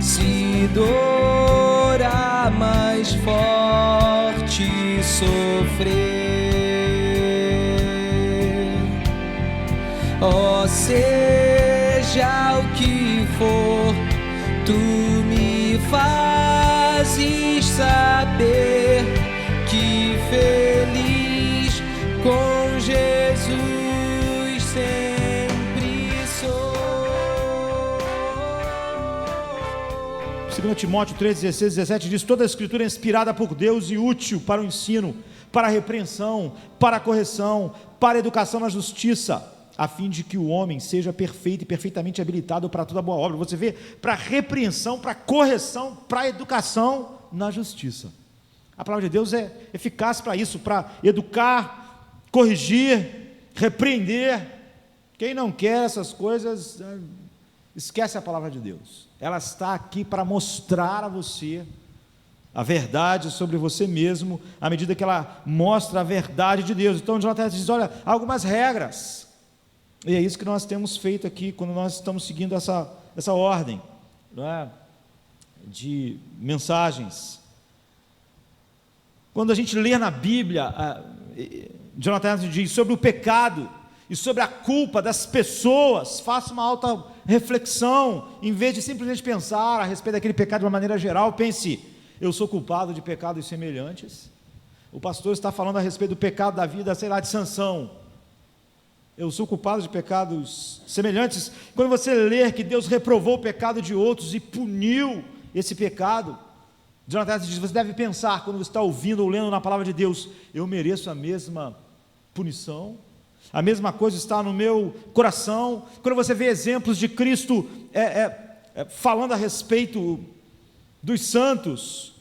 se dor a mais forte sofrer, ó, seja o que for, tu me fazes saber que feliz com Jesus sempre sou. 2 Timóteo 3, 16, 17 diz: toda a escritura é inspirada por Deus e útil para o ensino, para a repreensão, para a correção, para a educação na justiça, a fim de que o homem seja perfeito e perfeitamente habilitado para toda boa obra. Você vê, para repreensão, para correção, para educação na justiça. A palavra de Deus é eficaz para isso, para educar, corrigir, repreender. Quem não quer essas coisas, esquece a palavra de Deus. Ela está aqui para mostrar a você a verdade sobre você mesmo, à medida que ela mostra a verdade de Deus. Então, Jonathan diz: olha, há algumas regras, e é isso que nós temos feito aqui, quando nós estamos seguindo essa ordem, não é? De mensagens. Quando a gente lê na Bíblia, Jonathan diz sobre o pecado e sobre a culpa das pessoas, faça uma alta reflexão, em vez de simplesmente pensar a respeito daquele pecado de uma maneira geral, pense: eu sou culpado de pecados semelhantes. O pastor está falando a respeito do pecado da vida, sei lá, de Sansão. Eu sou culpado de pecados semelhantes. Quando você ler que Deus reprovou o pecado de outros e puniu esse pecado, Jonathan diz: você deve pensar, quando você está ouvindo ou lendo na palavra de Deus, eu mereço a mesma punição? A mesma coisa está no meu coração? Quando você vê exemplos de Cristo falando a respeito dos santos,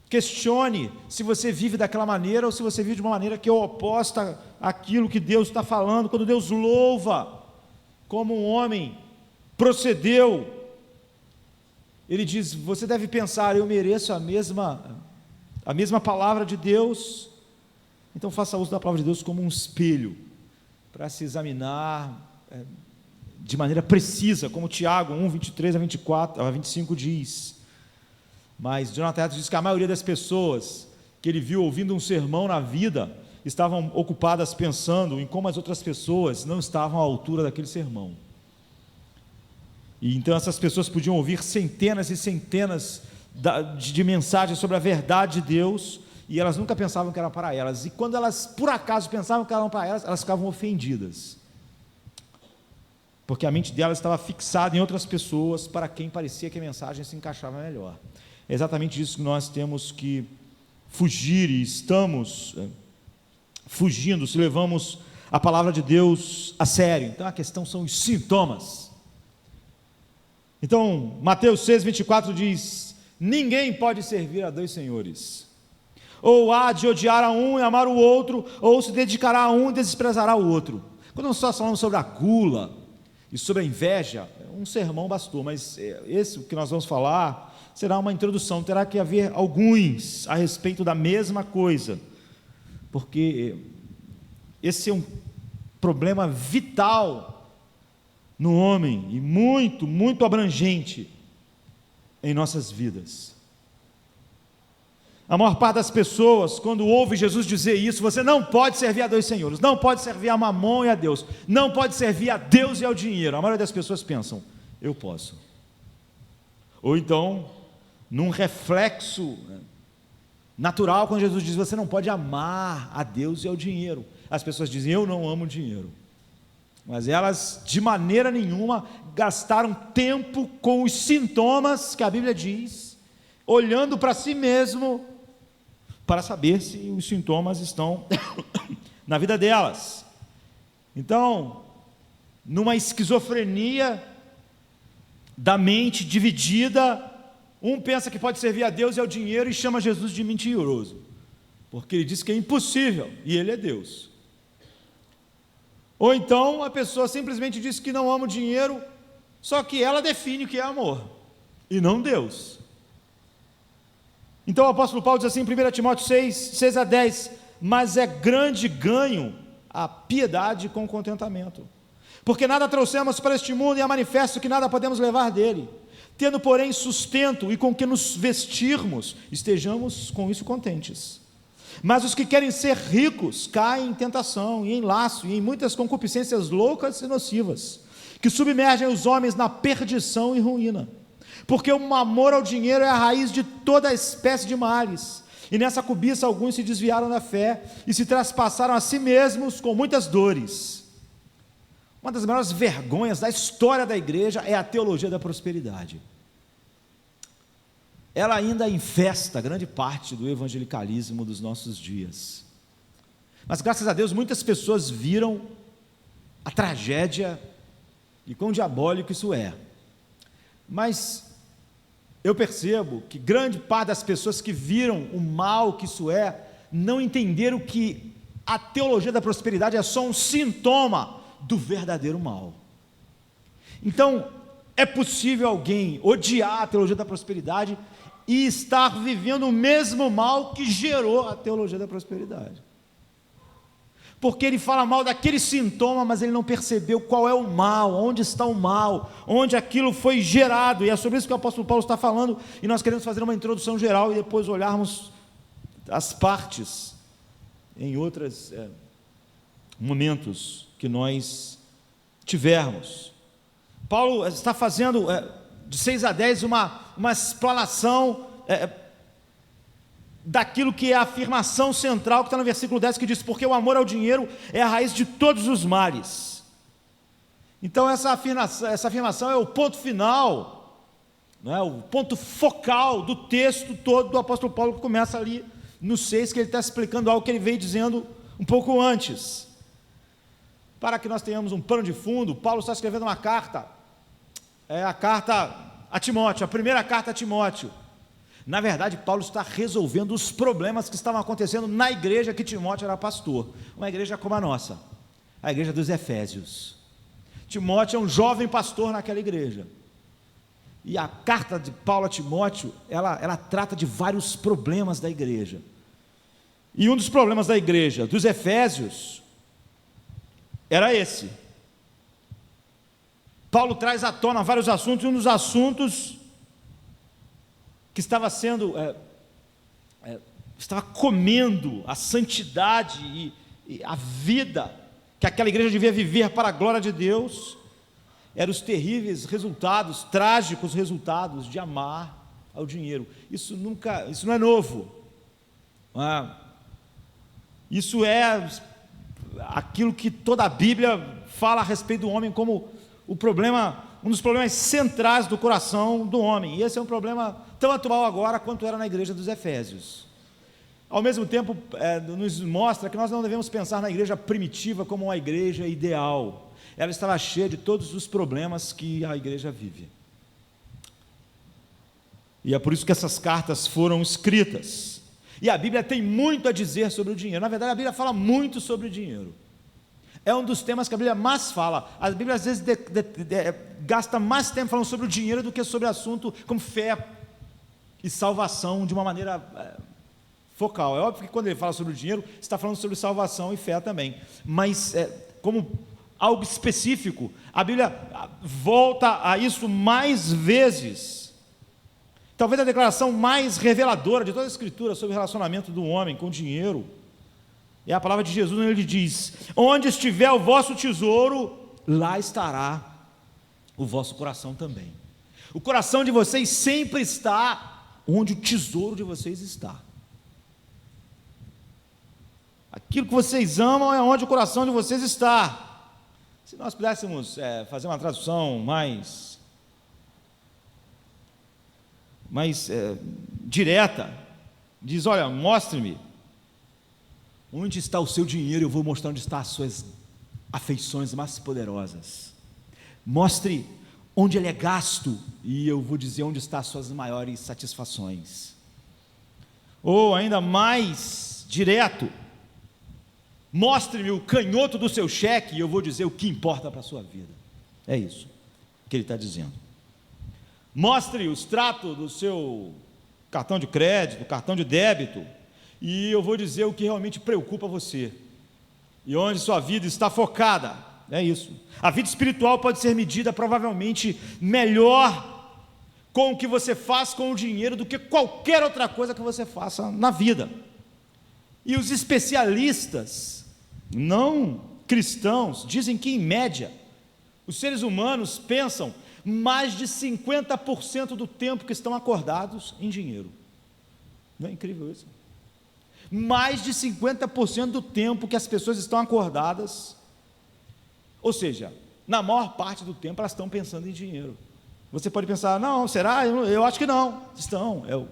questione se você vive daquela maneira ou se você vive de uma maneira que é oposta àquilo que Deus está falando. Quando Deus louva como um homem procedeu, Ele diz: você deve pensar, eu mereço a mesma palavra de Deus. Então faça uso da palavra de Deus como um espelho, para se examinar de maneira precisa, como Tiago 1, 23 a 25 diz. Mas Jonathan diz que a maioria das pessoas que ele viu ouvindo um sermão na vida, estavam ocupadas pensando em como as outras pessoas não estavam à altura daquele sermão. E então essas pessoas podiam ouvir centenas e centenas de mensagens sobre a verdade de Deus, e elas nunca pensavam que era para elas, e quando elas por acaso pensavam que eram para elas, elas ficavam ofendidas, porque a mente delas estava fixada em outras pessoas para quem parecia que a mensagem se encaixava melhor. É exatamente isso que nós temos que fugir, e estamos fugindo se levamos a palavra de Deus a sério. Então a questão são os sintomas. Então Mateus 6, 24 diz: ninguém pode servir a dois senhores, ou há de odiar a um e amar o outro, ou se dedicará a um e desprezará o outro. Quando nós estamos falando sobre a gula e sobre a inveja, um sermão bastou, mas esse que nós vamos falar será uma introdução. Terá que haver alguns a respeito da mesma coisa, porque esse é um problema vital no homem e muito, muito abrangente em nossas vidas. A maior parte das pessoas, quando ouve Jesus dizer isso: você não pode servir a dois senhores, não pode servir a Mamon e a Deus, não pode servir a Deus e ao dinheiro, a maioria das pessoas pensam: eu posso. Ou então, num reflexo natural, quando Jesus diz: você não pode amar a Deus e ao dinheiro, as pessoas dizem: eu não amo dinheiro. Mas elas de maneira nenhuma gastaram tempo com os sintomas que a Bíblia diz, olhando para si mesmo para saber se os sintomas estão na vida delas. Então, numa esquizofrenia da mente dividida, um pensa que pode servir a Deus e ao dinheiro e chama Jesus de mentiroso, porque ele diz que é impossível e ele é Deus. Ou então a pessoa simplesmente diz que não ama o dinheiro, só que ela define o que é amor e não Deus. Então o apóstolo Paulo diz assim em 1 Timóteo 6, 6 a 10: mas é grande ganho a piedade com contentamento, porque nada trouxemos para este mundo e é manifesto que nada podemos levar dele. Tendo, porém, sustento e com que nos vestirmos, estejamos com isso contentes. Mas os que querem ser ricos caem em tentação, e em laço, e em muitas concupiscências loucas e nocivas, que submergem os homens na perdição e ruína. Porque o amor ao dinheiro é a raiz de toda espécie de males, e nessa cobiça alguns se desviaram da fé, e se traspassaram a si mesmos com muitas dores. Uma das maiores vergonhas da história da igreja é a teologia da prosperidade. Ela ainda infesta grande parte do evangelicalismo dos nossos dias. Mas graças a Deus muitas pessoas viram a tragédia e quão diabólico isso é. Mas eu percebo que grande parte das pessoas que viram o mal que isso é, não entenderam que a teologia da prosperidade é só um sintoma do verdadeiro mal. Então, é possível alguém odiar a teologia da prosperidade e estar vivendo o mesmo mal que gerou a teologia da prosperidade. Porque ele fala mal daquele sintoma, mas ele não percebeu qual é o mal, onde está o mal, onde aquilo foi gerado, e é sobre isso que o apóstolo Paulo está falando, e nós queremos fazer uma introdução geral, e depois olharmos as partes, em outros momentos que nós tivermos. Paulo está fazendo, de 6 a 10, uma explanação daquilo que é a afirmação central que está no versículo 10, que diz: porque o amor ao dinheiro é a raiz de todos os males. Então essa afirmação é o ponto final, não é? O ponto focal do texto todo do apóstolo Paulo, que começa ali no 6, que ele está explicando algo que ele veio dizendo um pouco antes. Para que nós tenhamos um pano de fundo, Paulo está escrevendo uma carta, a carta a Timóteo, a primeira carta a Timóteo. Na verdade, Paulo está resolvendo os problemas que estavam acontecendo na igreja que Timóteo era pastor, uma igreja como a nossa, a igreja dos Efésios. Timóteo é um jovem pastor naquela igreja, e a carta de Paulo a Timóteo, ela trata de vários problemas da igreja, e um dos problemas da igreja dos Efésios era esse. Paulo traz à tona vários assuntos, e um dos assuntos que estava sendo, estava comendo a santidade e a vida que aquela igreja devia viver para a glória de Deus, eram os terríveis resultados, trágicos resultados de amar ao dinheiro. Isso não é novo, isso é aquilo que toda a Bíblia fala a respeito do homem como um dos problemas centrais do coração do homem, e esse é um problema tão atual agora quanto era na igreja dos Efésios. Ao mesmo tempo, nos mostra que nós não devemos pensar na igreja primitiva como uma igreja ideal. Ela estava cheia de todos os problemas que a igreja vive, e é por isso que essas cartas foram escritas. E a Bíblia tem muito a dizer sobre o dinheiro. Na verdade, a Bíblia fala muito sobre o dinheiro. É um dos temas que a Bíblia mais fala. A Bíblia às vezes gasta mais tempo falando sobre o dinheiro do que sobre assunto como fé e salvação de uma maneira focal. É óbvio que quando ele fala sobre o dinheiro, está falando sobre salvação e fé também, mas como algo específico, a Bíblia volta a isso mais vezes. Talvez a declaração mais reveladora de toda a Escritura sobre o relacionamento do homem com o dinheiro é a palavra de Jesus, onde ele diz: onde estiver o vosso tesouro, lá estará o vosso coração também. O coração de vocês sempre está onde o tesouro de vocês está. Aquilo que vocês amam é onde o coração de vocês está. Se nós pudéssemos fazer uma tradução mais direta, diz: olha, mostre-me onde está o seu dinheiro, eu vou mostrar onde estão as suas afeições mais poderosas. Mostre onde ele é gasto, e eu vou dizer onde estão as suas maiores satisfações. Ou ainda mais direto, mostre-me o canhoto do seu cheque, e eu vou dizer o que importa para a sua vida. É isso que ele está dizendo. Mostre o extrato do seu cartão de crédito, cartão de débito, e eu vou dizer o que realmente preocupa você, e onde sua vida está focada. É isso. A vida espiritual pode ser medida provavelmente melhor com o que você faz com o dinheiro do que qualquer outra coisa que você faça na vida. E os especialistas não cristãos dizem que, em média, os seres humanos pensam mais de 50% do tempo que estão acordados em dinheiro. Não é incrível isso? Mais de 50% do tempo que as pessoas estão acordadas, ou seja, na maior parte do tempo elas estão pensando em dinheiro. Você pode pensar, não, será? Eu acho que não. Estão, é o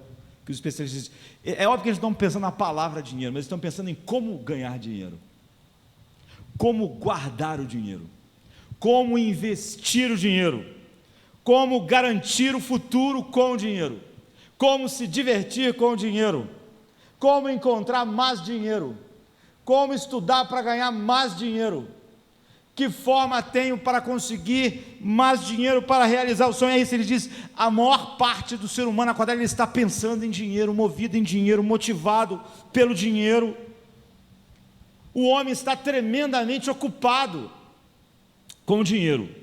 que os especialistas dizem. É óbvio que eles não estão pensando na palavra dinheiro, mas eles estão pensando em como ganhar dinheiro, como guardar o dinheiro, como investir o dinheiro, como garantir o futuro com o dinheiro, como se divertir com o dinheiro, como encontrar mais dinheiro, como estudar para ganhar mais dinheiro, que forma tenho para conseguir mais dinheiro para realizar o sonho. É isso, ele diz, a maior parte do ser humano acordado, ele está pensando em dinheiro, movido em dinheiro, motivado pelo dinheiro. O homem está tremendamente ocupado com o dinheiro,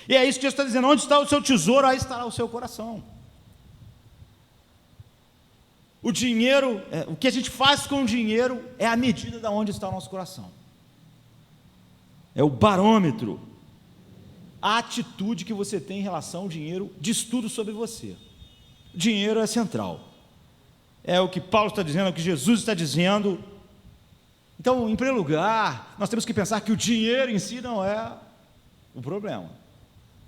e é isso que Jesus está dizendo, onde está o seu tesouro, aí estará o seu coração. O dinheiro, o que a gente faz com o dinheiro é a medida de onde está o nosso coração, é o barômetro, a atitude que você tem em relação ao dinheiro diz tudo sobre você. O dinheiro é central, é o que Paulo está dizendo, é o que Jesus está dizendo. Então, em primeiro lugar, nós temos que pensar que o dinheiro em si não é o problema,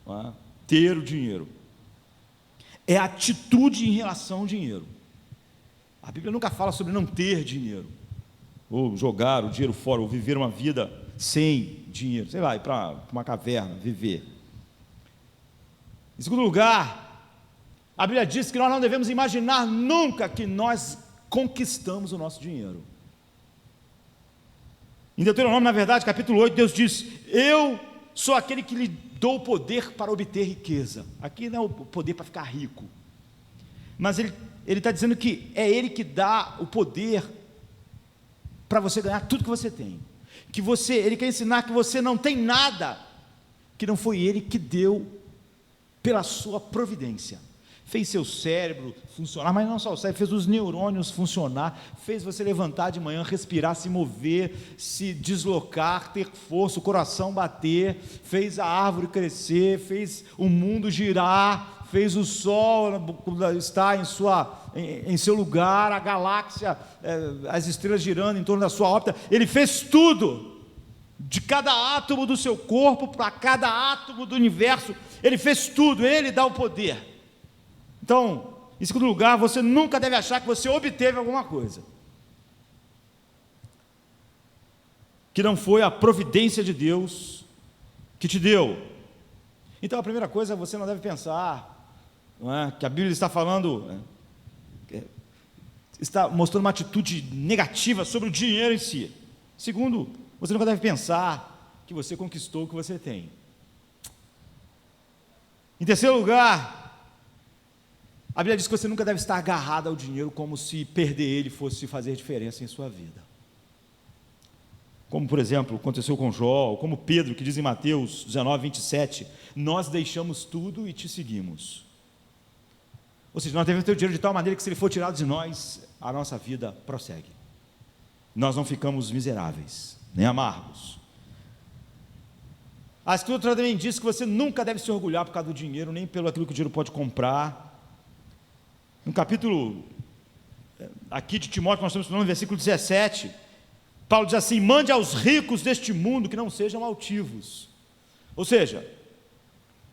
não é? Ter o dinheiro, é a atitude em relação ao dinheiro. A Bíblia nunca fala sobre não ter dinheiro, ou jogar o dinheiro fora, ou viver uma vida sem dinheiro, sei lá, ir para uma caverna, viver. Em segundo lugar, a Bíblia diz que nós não devemos imaginar nunca que nós conquistamos o nosso dinheiro. Em Deuteronômio, na verdade, capítulo 8, Deus diz, eu sou aquele que lhe dou o poder para obter riqueza. Aqui não é o poder para ficar rico, mas ele está dizendo que é Ele que dá o poder para você ganhar tudo que você tem, Ele quer ensinar que você não tem nada que não foi Ele que deu pela sua providência. Fez seu cérebro funcionar, mas não só o cérebro, fez os neurônios funcionar, fez você levantar de manhã, respirar, se mover, se deslocar, ter força, o coração bater, fez a árvore crescer, fez o mundo girar, fez o sol estar em seu lugar, a galáxia, as estrelas girando em torno da sua órbita. Ele fez tudo, de cada átomo do seu corpo para cada átomo do universo, Ele fez tudo, Ele dá o poder. Então, em segundo lugar, você nunca deve achar que você obteve alguma coisa que não foi a providência de Deus que te deu. Então, a primeira coisa, você não deve pensar, não é, que a Bíblia está falando, está mostrando uma atitude negativa sobre o dinheiro em si. Segundo, você nunca deve pensar que você conquistou o que você tem. Em terceiro lugar, a Bíblia diz que você nunca deve estar agarrado ao dinheiro como se perder ele fosse fazer diferença em sua vida. Como, por exemplo, aconteceu com Jó, como Pedro, que diz em Mateus 19, 27, nós deixamos tudo e te seguimos. Ou seja, nós devemos ter o dinheiro de tal maneira que, se ele for tirado de nós, a nossa vida prossegue. Nós não ficamos miseráveis, nem amargos. A Escritura também diz que você nunca deve se orgulhar por causa do dinheiro, nem pelo aquilo que o dinheiro pode comprar. No capítulo aqui de Timóteo, nós estamos falando no versículo 17, Paulo diz assim, mande aos ricos deste mundo que não sejam altivos. Ou seja,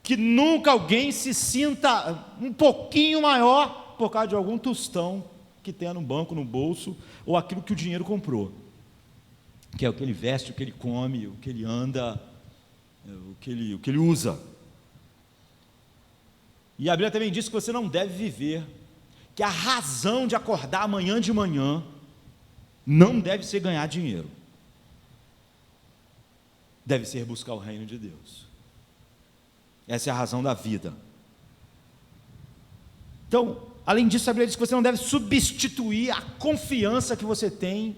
que nunca alguém se sinta um pouquinho maior por causa de algum tostão que tenha no banco, no bolso, ou aquilo que o dinheiro comprou, que é o que ele veste, o que ele come, o que ele anda, o que ele usa. E a Bíblia também diz que você não deve viver, que a razão de acordar amanhã de manhã não deve ser ganhar dinheiro, deve ser buscar o reino de Deus. Essa é a razão da vida. Então, além disso, a Bíblia diz que você não deve substituir a confiança que você tem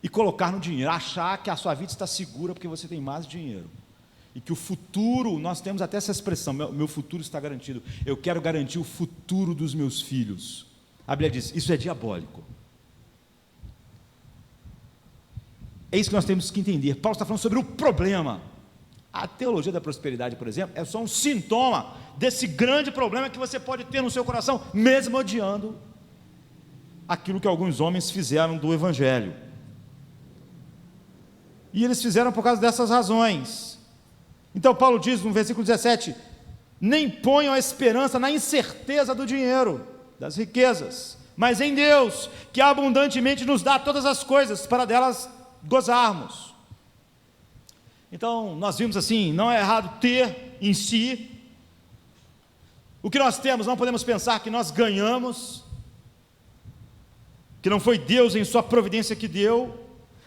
e colocar no dinheiro, achar que a sua vida está segura porque você tem mais dinheiro. e que o futuro, nós temos até essa expressão, meu futuro está garantido, eu quero garantir o futuro dos meus filhos. A Bíblia diz, isso é diabólico. É isso que nós temos que entender. Paulo está falando sobre o problema. A teologia da prosperidade, por exemplo, é só um sintoma desse grande problema que você pode ter no seu coração, mesmo odiando aquilo que alguns homens fizeram do Evangelho. E eles fizeram por causa dessas razões. Então Paulo diz no versículo 17, nem ponham a esperança na incerteza do dinheiro, das riquezas, mas em Deus, que abundantemente nos dá todas as coisas para delas gozarmos. Então nós vimos assim, não é errado ter em si. O que nós temos, não podemos pensar que nós ganhamos, que não foi Deus em sua providência que deu.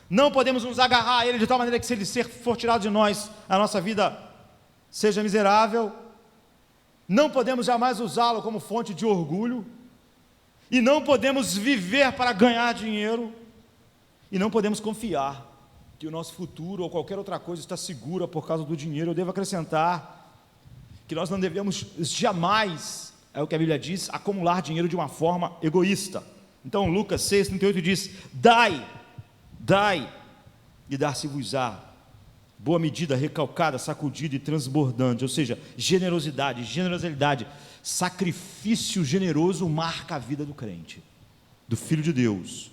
Não podemos nos agarrar a Ele de tal maneira que, se Ele for tirado de nós, a nossa vida seja miserável. Não podemos jamais usá-lo como fonte de orgulho. E não podemos viver para ganhar dinheiro. E não podemos confiar que o nosso futuro ou qualquer outra coisa está segura por causa do dinheiro. Eu devo acrescentar que nós não devemos jamais, é o que a Bíblia diz, acumular dinheiro de uma forma egoísta. Então Lucas 6,38 diz, dai, e dar-se-vos-á, boa medida, recalcada, sacudida e transbordante, ou seja, generosidade, sacrifício generoso marca a vida do crente, do Filho de Deus.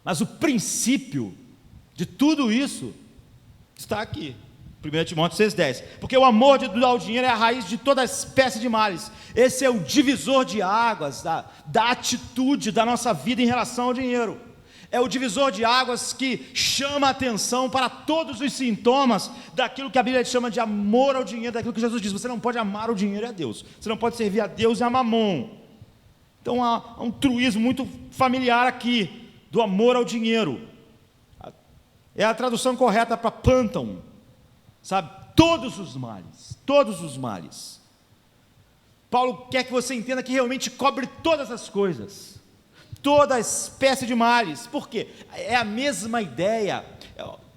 Mas o princípio de tudo isso está aqui, 1 Timóteo 6,10, porque o amor ao dinheiro é a raiz de toda espécie de males. Esse é o divisor de águas da atitude da nossa vida em relação ao dinheiro. É o divisor de águas que chama a atenção para todos os sintomas daquilo que a Bíblia chama de amor ao dinheiro, daquilo que Jesus diz, você não pode amar o dinheiro e a Deus, você não pode servir a Deus e a Mamon. Então há um truísmo muito familiar aqui, do amor ao dinheiro. É a tradução correta para pânton, sabe? Todos os males. Paulo quer que você entenda que realmente cobre todas as coisas, toda espécie de males. Por quê? É a mesma ideia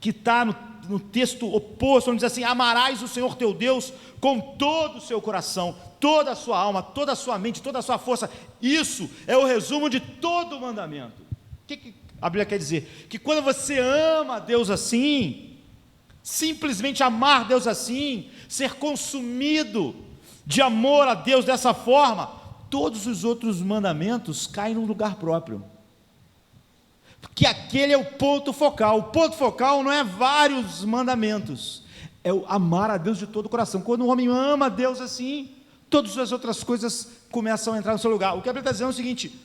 que está no texto oposto, onde diz assim, amarás o Senhor teu Deus com todo o seu coração, toda a sua alma, toda a sua mente, toda a sua força. Isso é o resumo de todo o mandamento. O que a Bíblia quer dizer? Que quando você ama a Deus assim, simplesmente amar Deus assim, ser consumido de amor a Deus dessa forma, todos os outros mandamentos caem num lugar próprio, porque aquele é o ponto focal. O ponto focal não é vários mandamentos, é o amar a Deus de todo o coração. Quando o homem ama a Deus assim, todas as outras coisas começam a entrar no seu lugar. O que a Bíblia está dizendo é o seguinte,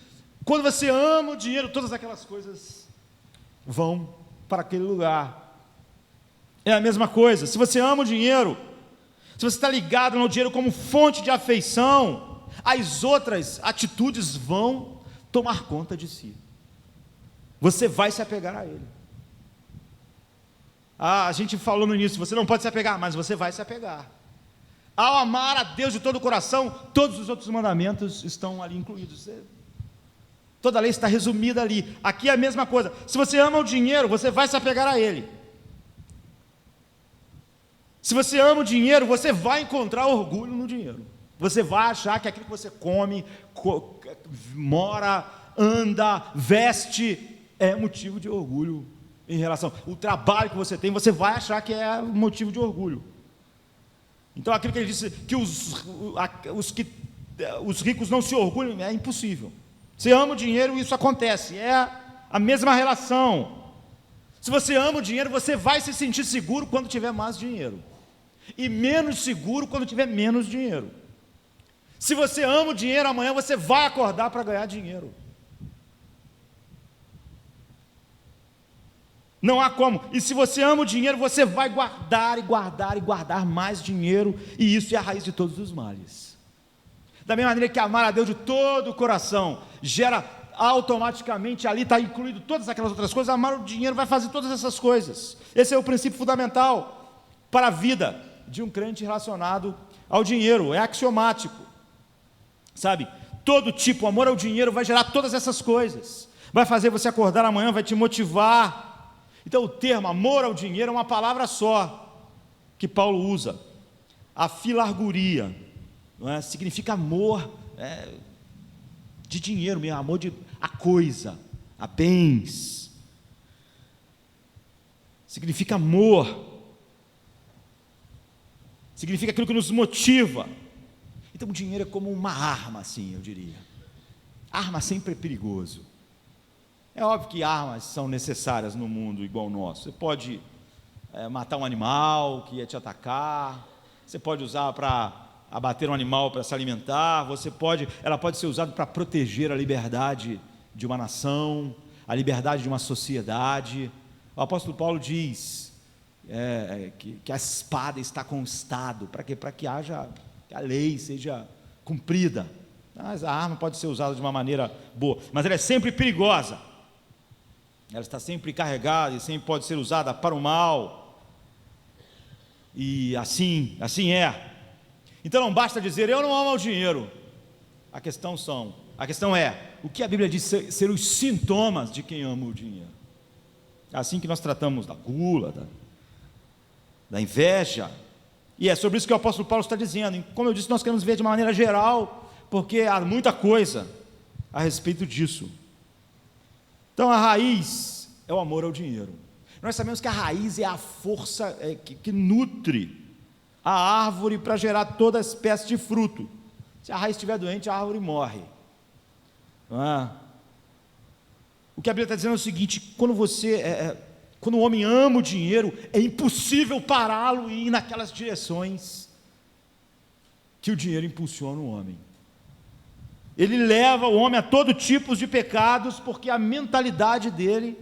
quando você ama o dinheiro, todas aquelas coisas vão para aquele lugar. É a mesma coisa, se você ama o dinheiro, se você está ligado no dinheiro como fonte de afeição, as outras atitudes vão tomar conta de si. Você vai se apegar a ele. A gente falou no início, você não pode se apegar, mas você vai se apegar. Ao amar a Deus de todo o coração, todos os outros mandamentos estão ali incluídos. Toda a lei está resumida ali. Aqui é a mesma coisa. Se você ama o dinheiro, você vai se apegar a ele. Se você ama o dinheiro, você vai encontrar orgulho no dinheiro. Você vai achar que aquilo que você come, mora, anda, veste, é motivo de orgulho em relação. O trabalho que você tem, você vai achar que é motivo de orgulho. Então aquilo que ele disse, que os ricos não se orgulham, é impossível. Você ama o dinheiro, isso acontece, é a mesma relação. Se você ama o dinheiro, você vai se sentir seguro quando tiver mais dinheiro, e menos seguro quando tiver menos dinheiro. Se você ama o dinheiro, amanhã você vai acordar para ganhar dinheiro. Não há como. E se você ama o dinheiro, você vai guardar mais dinheiro, e isso é a raiz de todos os males. Da mesma maneira que amar a Deus de todo o coração gera automaticamente, ali está incluído todas aquelas outras coisas, amar o dinheiro vai fazer todas essas coisas. Esse é o princípio fundamental para a vida de um crente relacionado ao dinheiro, é axiomático. Sabe, todo tipo, o amor ao dinheiro vai gerar todas essas coisas, vai fazer você acordar amanhã, vai te motivar. Então o termo amor ao dinheiro é uma palavra só, que Paulo usa. A filarguria, não é? Significa amor de dinheiro mesmo, amor a coisa, a bens. Significa amor. Significa aquilo que nos motiva. Então o dinheiro é como uma arma, assim, eu diria. Arma sempre é perigoso. É óbvio que armas são necessárias no mundo igual o nosso. Você pode matar um animal que ia te atacar, você pode usar para abater um animal para se alimentar, ela pode ser usada para proteger a liberdade de uma nação, a liberdade de uma sociedade. O apóstolo Paulo diz que a espada está com o Estado, para quê? Para que a lei seja cumprida. Mas a arma pode ser usada de uma maneira boa, mas ela é sempre perigosa. Ela está sempre carregada e sempre pode ser usada para o mal. E assim é. Então não basta dizer, eu não amo o dinheiro. A questão é, o que a Bíblia diz ser os sintomas de quem ama o dinheiro. É assim que nós tratamos da gula, da inveja. E é sobre isso que o apóstolo Paulo está dizendo. E como eu disse, nós queremos ver de uma maneira geral, porque há muita coisa a respeito disso. Então a raiz é o amor ao dinheiro. Nós sabemos que a raiz é a força que nutre a árvore para gerar toda espécie de fruto. Se a raiz estiver doente, a árvore morre. Não é? O que a Bíblia está dizendo é o seguinte: quando o homem ama o dinheiro, é impossível pará-lo e ir naquelas direções que o dinheiro impulsiona o homem. Ele leva o homem a todo tipo de pecados, porque a mentalidade dele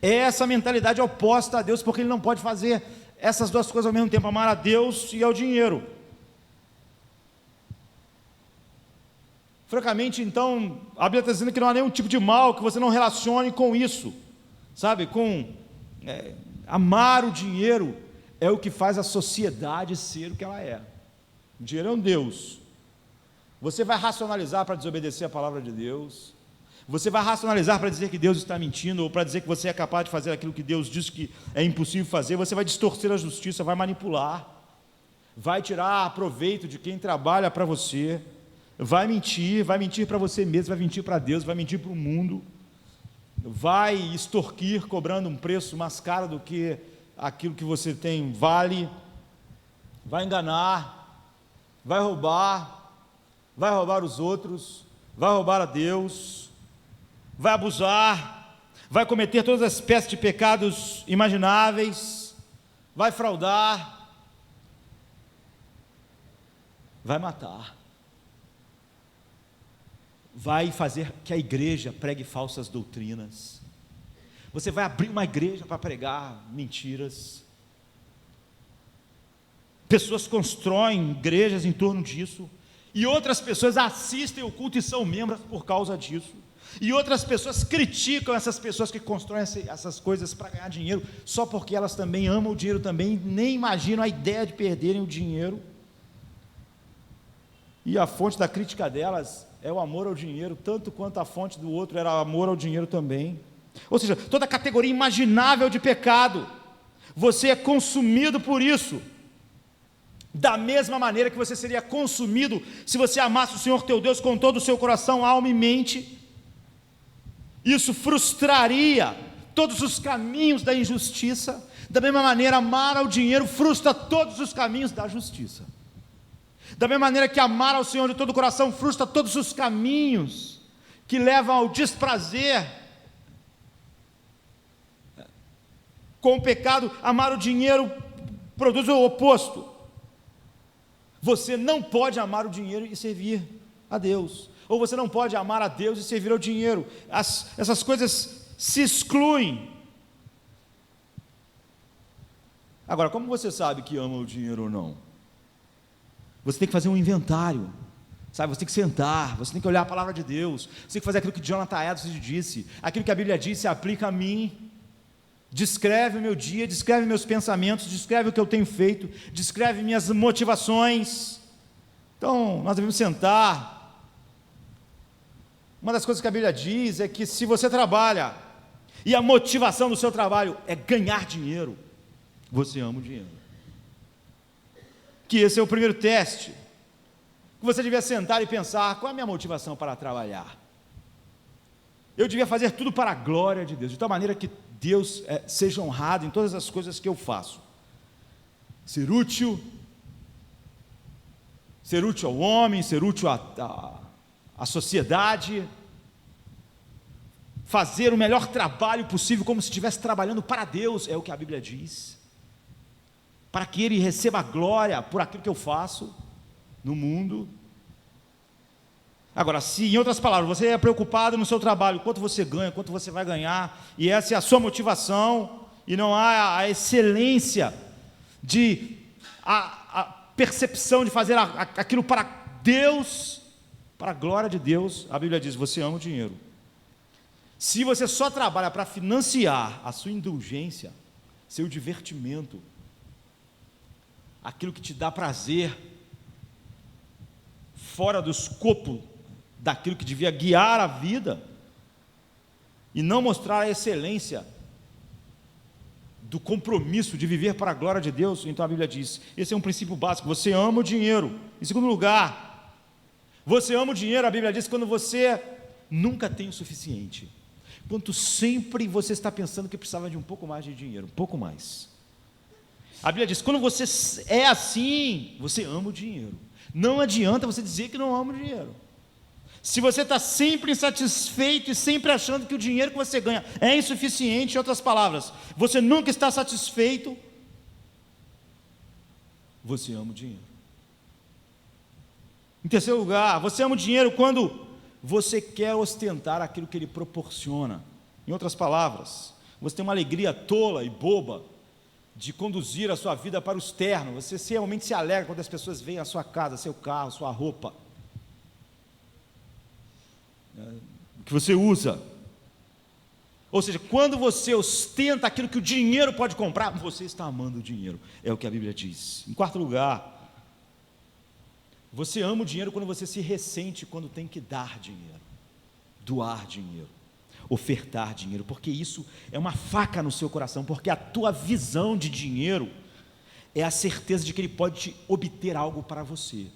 é essa mentalidade oposta a Deus, porque ele não pode fazer essas duas coisas ao mesmo tempo, amar a Deus e ao dinheiro. Francamente, então, a Bíblia está dizendo que não há nenhum tipo de mal que você não relacione com isso, sabe, amar o dinheiro é o que faz a sociedade ser o que ela é. O dinheiro é um Deus. Você vai racionalizar para desobedecer a palavra de Deus, você vai racionalizar para dizer que Deus está mentindo, ou para dizer que você é capaz de fazer aquilo que Deus diz que é impossível fazer, você vai distorcer a justiça, vai manipular, vai tirar proveito de quem trabalha para você, vai mentir para você mesmo, vai mentir para Deus, vai mentir para o mundo, vai extorquir cobrando um preço mais caro do que aquilo que você tem vale, vai enganar, vai roubar os outros, vai roubar a Deus, vai abusar, vai cometer todas as espécies de pecados imagináveis, vai fraudar, vai matar, vai fazer que a igreja pregue falsas doutrinas. Você vai abrir uma igreja para pregar mentiras. Pessoas constroem igrejas em torno disso, e outras pessoas assistem o culto e são membros por causa disso, e outras pessoas criticam essas pessoas que constroem essas coisas para ganhar dinheiro, só porque elas também amam o dinheiro também, nem imaginam a ideia de perderem o dinheiro, e a fonte da crítica delas é o amor ao dinheiro, tanto quanto a fonte do outro era o amor ao dinheiro também. Ou seja, toda a categoria imaginável de pecado, você é consumido por isso, da mesma maneira que você seria consumido se você amasse o Senhor teu Deus com todo o seu coração, alma e mente. Isso frustraria todos os caminhos da injustiça. Da mesma maneira, amar ao dinheiro frustra todos os caminhos da justiça. Da mesma maneira que amar ao Senhor de todo o coração frustra todos os caminhos que levam ao desprazer com o pecado, amar o dinheiro produz o oposto. Você não pode amar o dinheiro e servir a Deus, ou você não pode amar a Deus e servir ao dinheiro. Essas coisas se excluem. Agora, como você sabe que ama o dinheiro ou não? Você tem que fazer um inventário, sabe? Você tem que sentar, você tem que olhar a palavra de Deus, você tem que fazer aquilo que Jonathan Edwards disse, aquilo que a Bíblia diz se aplica a mim. Descreve o meu dia, descreve meus pensamentos, descreve o que eu tenho feito, descreve minhas motivações. Então, nós devemos sentar. Uma das coisas que a Bíblia diz é que se você trabalha, e a motivação do seu trabalho é ganhar dinheiro, você ama o dinheiro. que esse é o primeiro teste, que você devia sentar e pensar: qual é a minha motivação para trabalhar? Eu devia fazer tudo para a glória de Deus, de tal maneira que Deus seja honrado em todas as coisas que eu faço. Ser útil ao homem, ser útil à sociedade, fazer o melhor trabalho possível, como se estivesse trabalhando para Deus, é o que a Bíblia diz, para que Ele receba a glória por aquilo que eu faço no mundo. Agora, se em outras palavras, você é preocupado no seu trabalho, quanto você ganha, quanto você vai ganhar, e essa é a sua motivação, e não há a excelência a percepção de fazer aquilo para Deus, para a glória de Deus, a Bíblia diz: você ama o dinheiro. Se você só trabalha para financiar a sua indulgência, seu divertimento, aquilo que te dá prazer, fora do escopo daquilo que devia guiar a vida, e não mostrar a excelência do compromisso de viver para a glória de Deus, então a Bíblia diz: esse é um princípio básico, você ama o dinheiro. Em segundo lugar, você ama o dinheiro, a Bíblia diz, quando você nunca tem o suficiente, quando sempre você está pensando que precisava de um pouco mais de dinheiro, um pouco mais. A Bíblia diz: quando você é assim, você ama o dinheiro. Não adianta você dizer que não ama o dinheiro. Se você está sempre insatisfeito e sempre achando que o dinheiro que você ganha é insuficiente, em outras palavras, você nunca está satisfeito, você ama o dinheiro. Em terceiro lugar, você ama o dinheiro quando você quer ostentar aquilo que ele proporciona. Em outras palavras, você tem uma alegria tola e boba de conduzir a sua vida para o externo. Você realmente se alegra quando as pessoas veem a sua casa, seu carro, sua roupa, o que você usa. Ou seja, quando você ostenta aquilo que o dinheiro pode comprar, você está amando o dinheiro, é o que a Bíblia diz. Em quarto lugar, você ama o dinheiro quando você se ressente quando tem que dar dinheiro, doar dinheiro, ofertar dinheiro, porque isso é uma faca no seu coração, porque a tua visão de dinheiro é a certeza de que ele pode te obter algo para você.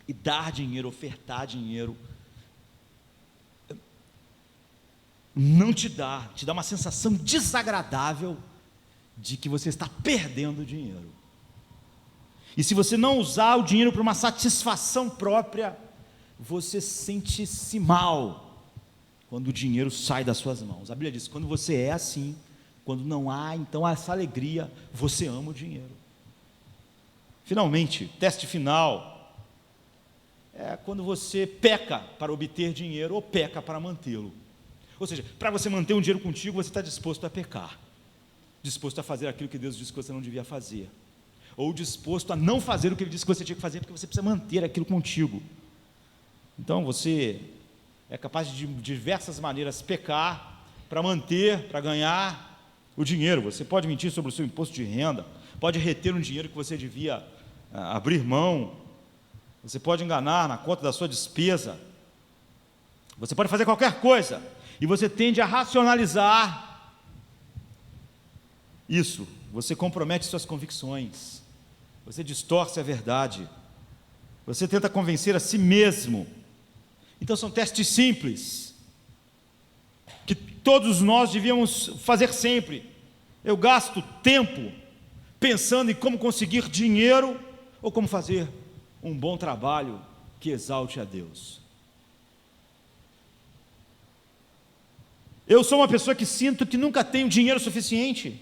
E dar dinheiro, ofertar dinheiro, não te dá uma sensação desagradável de que você está perdendo dinheiro. E se você não usar o dinheiro para uma satisfação própria, você sente-se mal quando o dinheiro sai das suas mãos. A Bíblia diz: quando você é assim, quando não há então essa alegria, você ama o dinheiro. Finalmente, teste final é quando você peca para obter dinheiro ou peca para mantê-lo. Ou seja, para você manter um dinheiro contigo, você está disposto a pecar, disposto a fazer aquilo que Deus disse que você não devia fazer, ou disposto a não fazer o que Ele disse que você tinha que fazer, porque você precisa manter aquilo contigo. Então você é capaz de diversas maneiras pecar para manter, para ganhar o dinheiro. Você pode mentir sobre o seu imposto de renda, pode reter um dinheiro que você devia abrir mão, você pode enganar na conta da sua despesa, você pode fazer qualquer coisa, e você tende a racionalizar isso. Você compromete suas convicções, você distorce a verdade, você tenta convencer a si mesmo. Então são testes simples, que todos nós devíamos fazer sempre. Eu gasto tempo pensando em como conseguir dinheiro, ou como fazer um bom trabalho que exalte a Deus. Eu sou uma pessoa que sinto que nunca tenho dinheiro suficiente.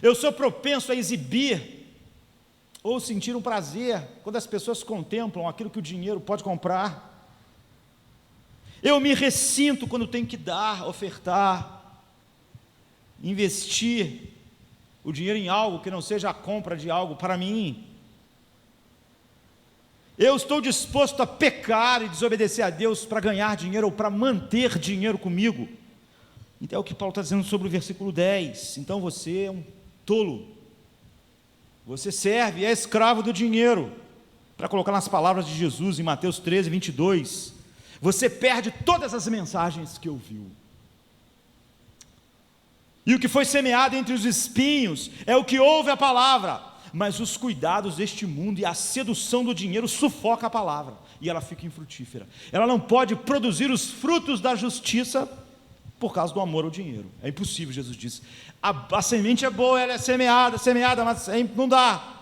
Eu sou propenso a exibir ou sentir um prazer quando as pessoas contemplam aquilo que o dinheiro pode comprar. Eu me ressinto quando tenho que dar, ofertar, investir o dinheiro em algo que não seja a compra de algo para mim. Eu estou disposto a pecar e desobedecer a Deus para ganhar dinheiro ou para manter dinheiro comigo. Então é o que Paulo está dizendo sobre o versículo 10. Então você é um tolo, você serve e é escravo do dinheiro. Para colocar nas palavras de Jesus em Mateus 13, 22, você perde todas as mensagens que ouviu. E o que foi semeado entre os espinhos é o que ouve a palavra, mas os cuidados deste mundo e a sedução do dinheiro sufoca a palavra, e ela fica infrutífera. Ela não pode produzir os frutos da justiça por causa do amor ao dinheiro. É impossível, Jesus disse. A semente é boa, ela é semeada, mas não dá.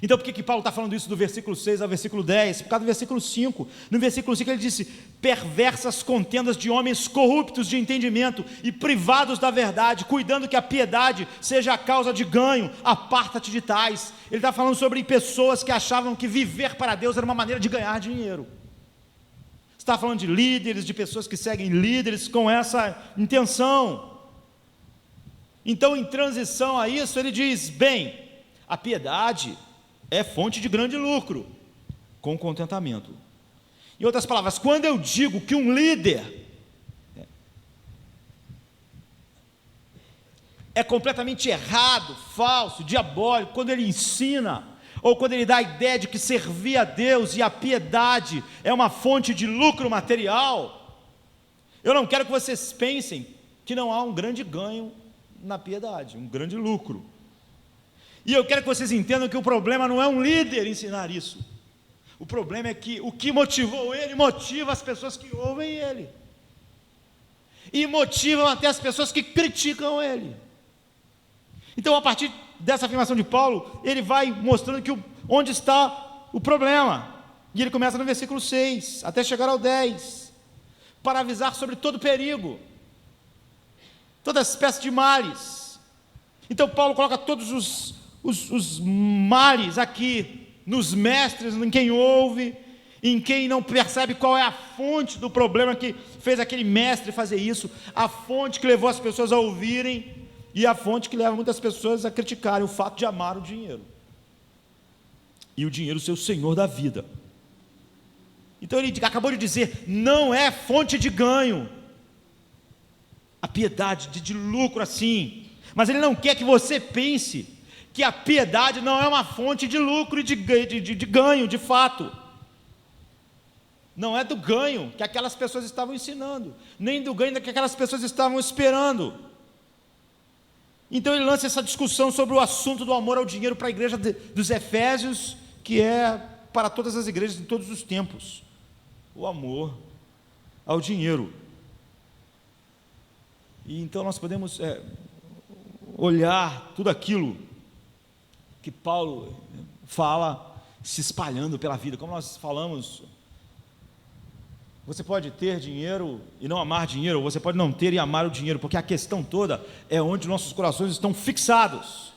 Então por que Paulo está falando isso do versículo 6 ao versículo 10? Por causa do versículo 5. No versículo 5 ele disse: perversas contendas de homens corruptos de entendimento e privados da verdade, cuidando que a piedade seja a causa de ganho, aparta-te de tais. Ele está falando sobre pessoas que achavam que viver para Deus era uma maneira de ganhar dinheiro. Está falando de líderes, de pessoas que seguem líderes com essa intenção. Então, em transição a isso, ele diz: bem, a piedade é fonte de grande lucro, com contentamento. Em outras palavras, quando eu digo que um líder é completamente errado, falso, diabólico, quando ele ensina, ou quando ele dá a ideia de que servir a Deus e a piedade é uma fonte de lucro material, eu não quero que vocês pensem que não há um grande ganho na piedade, um grande lucro. E eu quero que vocês entendam que o problema não é um líder ensinar isso. O problema é que o que motivou ele, motiva as pessoas que ouvem ele. E motivam até as pessoas que criticam ele. Então, a partir dessa afirmação de Paulo, ele vai mostrando que onde está o problema. E ele começa no versículo 6, até chegar ao 10, para avisar sobre todo perigo, toda espécie de males. Então, Paulo coloca todos os males aqui, nos mestres, em quem ouve, em quem não percebe qual é a fonte do problema que fez aquele mestre fazer isso, a fonte que levou as pessoas a ouvirem, e a fonte que leva muitas pessoas a criticarem o fato de amar o dinheiro, e o dinheiro ser o senhor da vida. Então ele acabou de dizer, não é fonte de ganho, a piedade de lucro assim, mas ele não quer que você pense que a piedade não é uma fonte de lucro e de ganho, de fato. Não é do ganho que aquelas pessoas estavam ensinando, nem do ganho que aquelas pessoas estavam esperando. Então ele lança essa discussão sobre o assunto do amor ao dinheiro para a igreja dos Efésios, que é para todas as igrejas de todos os tempos, o amor ao dinheiro. E então nós podemos olhar tudo aquilo que Paulo fala se espalhando pela vida. Como nós falamos, você pode ter dinheiro e não amar dinheiro, ou você pode não ter e amar o dinheiro, porque a questão toda é onde nossos corações estão fixados.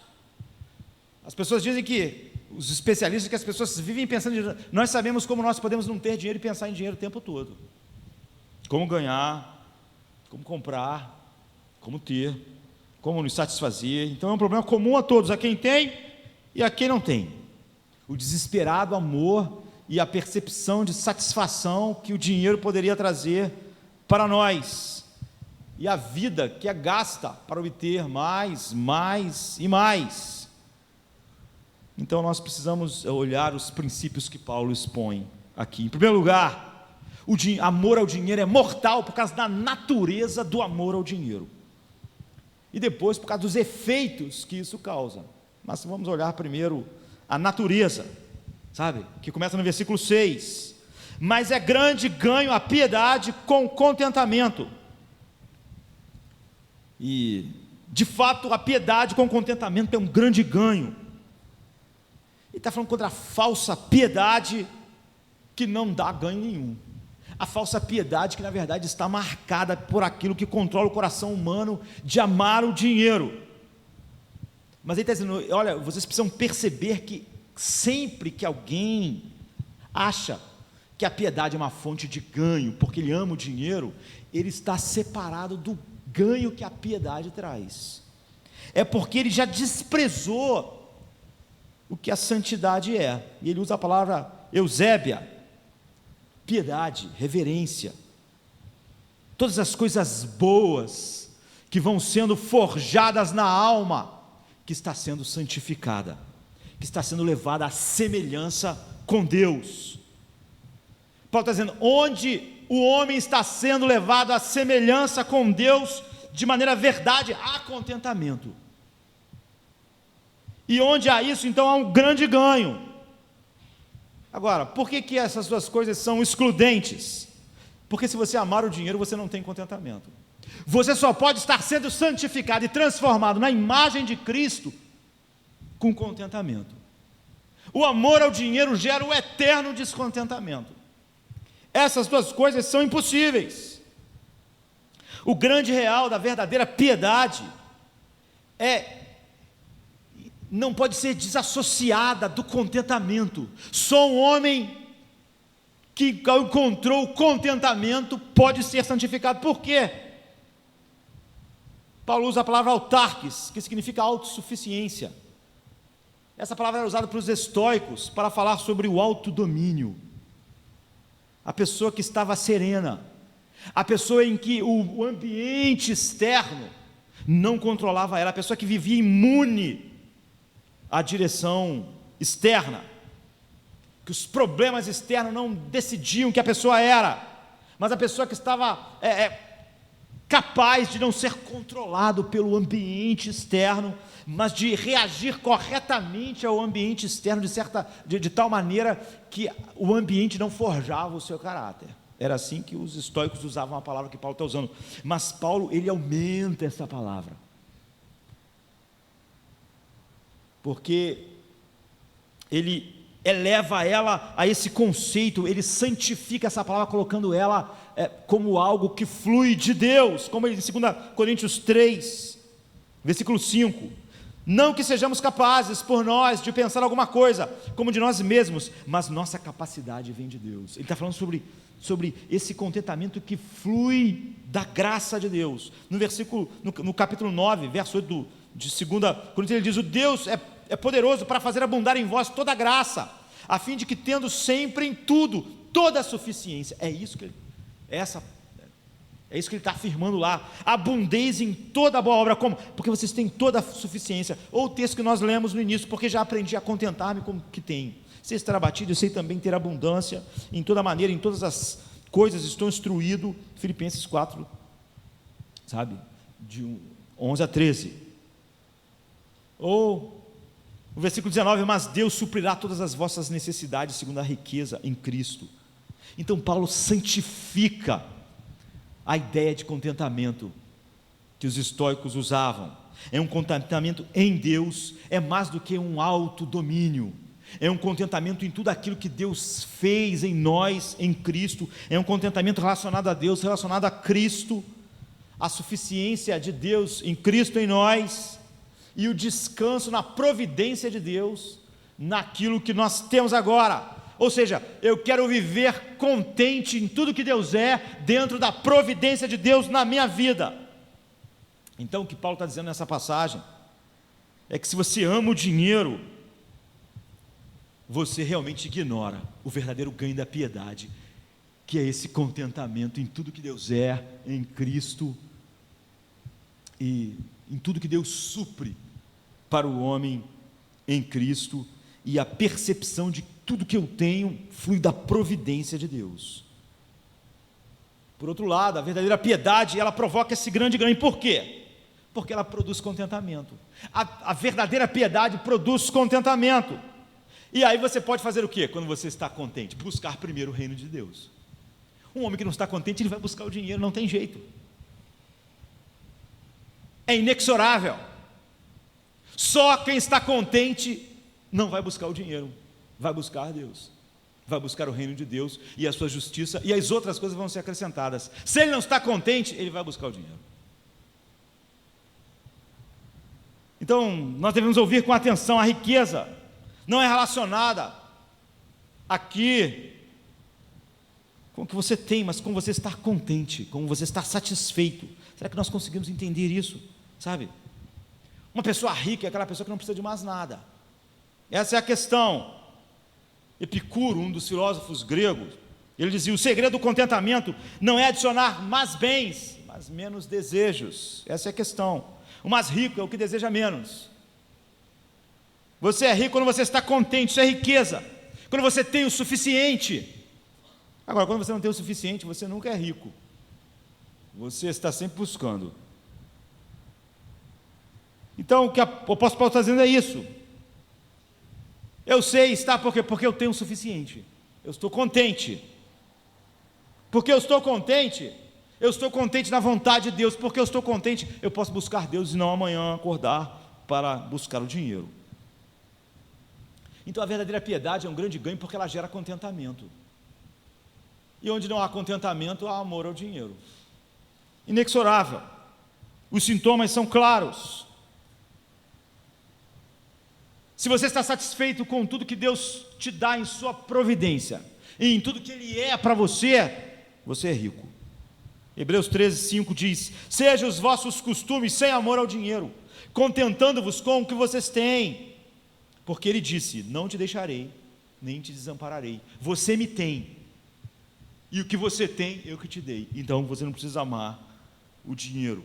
As pessoas dizem que, os especialistas, que as pessoas vivem pensando, nós sabemos como nós podemos não ter dinheiro e pensar em dinheiro o tempo todo. Como ganhar, como comprar, como ter, como nos satisfazer. Então é um problema comum a todos, a quem tem e a quem não tem. O desesperado amor e a percepção de satisfação que o dinheiro poderia trazer para nós, e a vida que é gasta para obter mais e mais. Então nós precisamos olhar os princípios que Paulo expõe aqui. Em primeiro lugar, o amor ao dinheiro é mortal por causa da natureza do amor ao dinheiro, e depois por causa dos efeitos que isso causa. Mas vamos olhar primeiro a natureza, sabe? Que começa no versículo 6. Mas é grande ganho a piedade com contentamento. E, de fato, a piedade com contentamento é um grande ganho. Ele está falando contra a falsa piedade que não dá ganho nenhum. A falsa piedade que, na verdade, está marcada por aquilo que controla o coração humano de amar o dinheiro. Mas ele está dizendo, olha, vocês precisam perceber que sempre que alguém acha que a piedade é uma fonte de ganho, porque ele ama o dinheiro, ele está separado do ganho que a piedade traz. É porque ele já desprezou o que a santidade é. E ele usa a palavra eusébia, piedade, reverência. Todas as coisas boas que vão sendo forjadas na alma, que está sendo santificada, que está sendo levada à semelhança com Deus. Paulo está dizendo, onde o homem está sendo levado à semelhança com Deus, de maneira verdade, há contentamento. E onde há isso, então há um grande ganho. Agora, por que essas duas coisas são excludentes? Porque se você amar o dinheiro, você não tem contentamento. Você só pode estar sendo santificado e transformado na imagem de Cristo com contentamento. O amor ao dinheiro gera o eterno descontentamento. Essas duas coisas são impossíveis. O grande real da verdadeira piedade não pode ser desassociada do contentamento. Só um homem que encontrou o contentamento pode ser santificado. Por quê? Paulo usa a palavra autarques, que significa autossuficiência. Essa palavra era usada para os estoicos, para falar sobre o autodomínio. A pessoa que estava serena, a pessoa em que o ambiente externo não controlava ela, a pessoa que vivia imune à direção externa, que os problemas externos não decidiam que a pessoa era, mas a pessoa que estava capaz de não ser controlado pelo ambiente externo, mas de reagir corretamente ao ambiente externo de tal maneira que o ambiente não forjava o seu caráter. Era assim que os estoicos usavam a palavra que Paulo está usando. Mas Paulo, ele aumenta essa palavra, porque ele eleva ela a esse conceito, ele santifica essa palavra, colocando ela como algo que flui de Deus, como ele diz em 2 Coríntios 3, versículo 5, não que sejamos capazes por nós de pensar alguma coisa, como de nós mesmos, mas nossa capacidade vem de Deus. Ele está falando sobre esse contentamento que flui da graça de Deus. No capítulo 9, verso 8 de 2 Coríntios, ele diz: o Deus é poderoso para fazer abundar em vós toda a graça, a fim de que, tendo sempre em tudo toda a suficiência, é isso que ele está afirmando lá, abundeis em toda a boa obra. Como? Porque vocês têm toda a suficiência. Ou o texto que nós lemos no início: porque já aprendi a contentar-me com o que tenho. Sei estar abatido, eu sei também ter abundância, em toda maneira, em todas as coisas estou instruído. Filipenses 4, de 11 a 13. Ou o versículo 19: mas Deus suprirá todas as vossas necessidades segundo a riqueza em Cristo. Então Paulo santifica a ideia de contentamento que os estoicos usavam. É um contentamento em Deus, é mais do que um autodomínio, é um contentamento em tudo aquilo que Deus fez em nós, em Cristo, é um contentamento relacionado a Deus, relacionado a Cristo, a suficiência de Deus em Cristo em nós, e o descanso na providência de Deus, naquilo que nós temos agora. Ou seja, eu quero viver contente em tudo que Deus é, dentro da providência de Deus na minha vida. Então o que Paulo está dizendo nessa passagem é que se você ama o dinheiro, você realmente ignora o verdadeiro ganho da piedade, que é esse contentamento em tudo que Deus é, em Cristo, e em tudo que Deus supre para o homem em Cristo, e a percepção de que tudo que eu tenho flui da providência de Deus. Por outro lado, a verdadeira piedade, ela provoca esse grande ganho. Por quê? Porque ela produz contentamento. A verdadeira piedade produz contentamento. E aí você pode fazer o quê quando você está contente? Buscar primeiro o reino de Deus. Um homem que não está contente, ele vai buscar o dinheiro, não tem jeito. É inexorável. Só quem está contente não vai buscar o dinheiro, vai buscar Deus, vai buscar o reino de Deus e a sua justiça, e as outras coisas vão ser acrescentadas. Se ele não está contente, ele vai buscar o dinheiro. Então, nós devemos ouvir com atenção: a riqueza não é relacionada aqui com o que você tem, mas com você estar contente, com você estar satisfeito. Será que nós conseguimos entender isso? Uma pessoa rica é aquela pessoa que não precisa de mais nada. Essa é a questão. Epicuro, um dos filósofos gregos, ele dizia: o segredo do contentamento não é adicionar mais bens, mas menos desejos. Essa é a questão. O mais rico é o que deseja menos. Você é rico quando você está contente, isso é riqueza. Quando você tem o suficiente. Agora, quando você não tem o suficiente, você nunca é rico. Você está sempre buscando. Então, o que o apóstolo Paulo está dizendo é isso. Eu sei, está por quê? Porque eu tenho o suficiente. Eu estou contente. Porque eu estou contente na vontade de Deus. Porque eu estou contente, eu posso buscar Deus e não amanhã acordar para buscar o dinheiro. Então a verdadeira piedade é um grande ganho porque ela gera contentamento. E onde não há contentamento, há amor ao dinheiro. Inexorável. Os sintomas são claros. Se você está satisfeito com tudo que Deus te dá em sua providência, e em tudo que Ele é para você, você é rico. Hebreus 13:5 diz: sejam os vossos costumes sem amor ao dinheiro, contentando-vos com o que vocês têm, porque Ele disse: não te deixarei, nem te desampararei. Você me tem, e o que você tem, eu que te dei. Então você não precisa amar o dinheiro.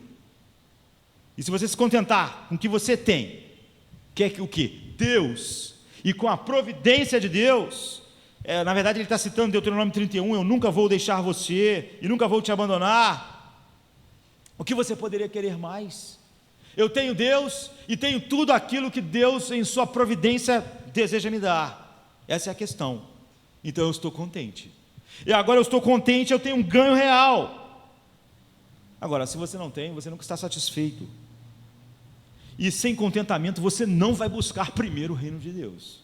E se você se contentar com o que você tem, quer que o quê? Deus, e com a providência de Deus, na verdade ele está citando Deuteronômio 31, eu nunca vou deixar você, e nunca vou te abandonar. O que você poderia querer mais? Eu tenho Deus, e tenho tudo aquilo que Deus em sua providência deseja me dar. Essa é a questão. Então eu estou contente, e agora eu estou contente, eu tenho um ganho real. Agora, se você não tem, você nunca está satisfeito. E sem contentamento você não vai buscar primeiro o reino de Deus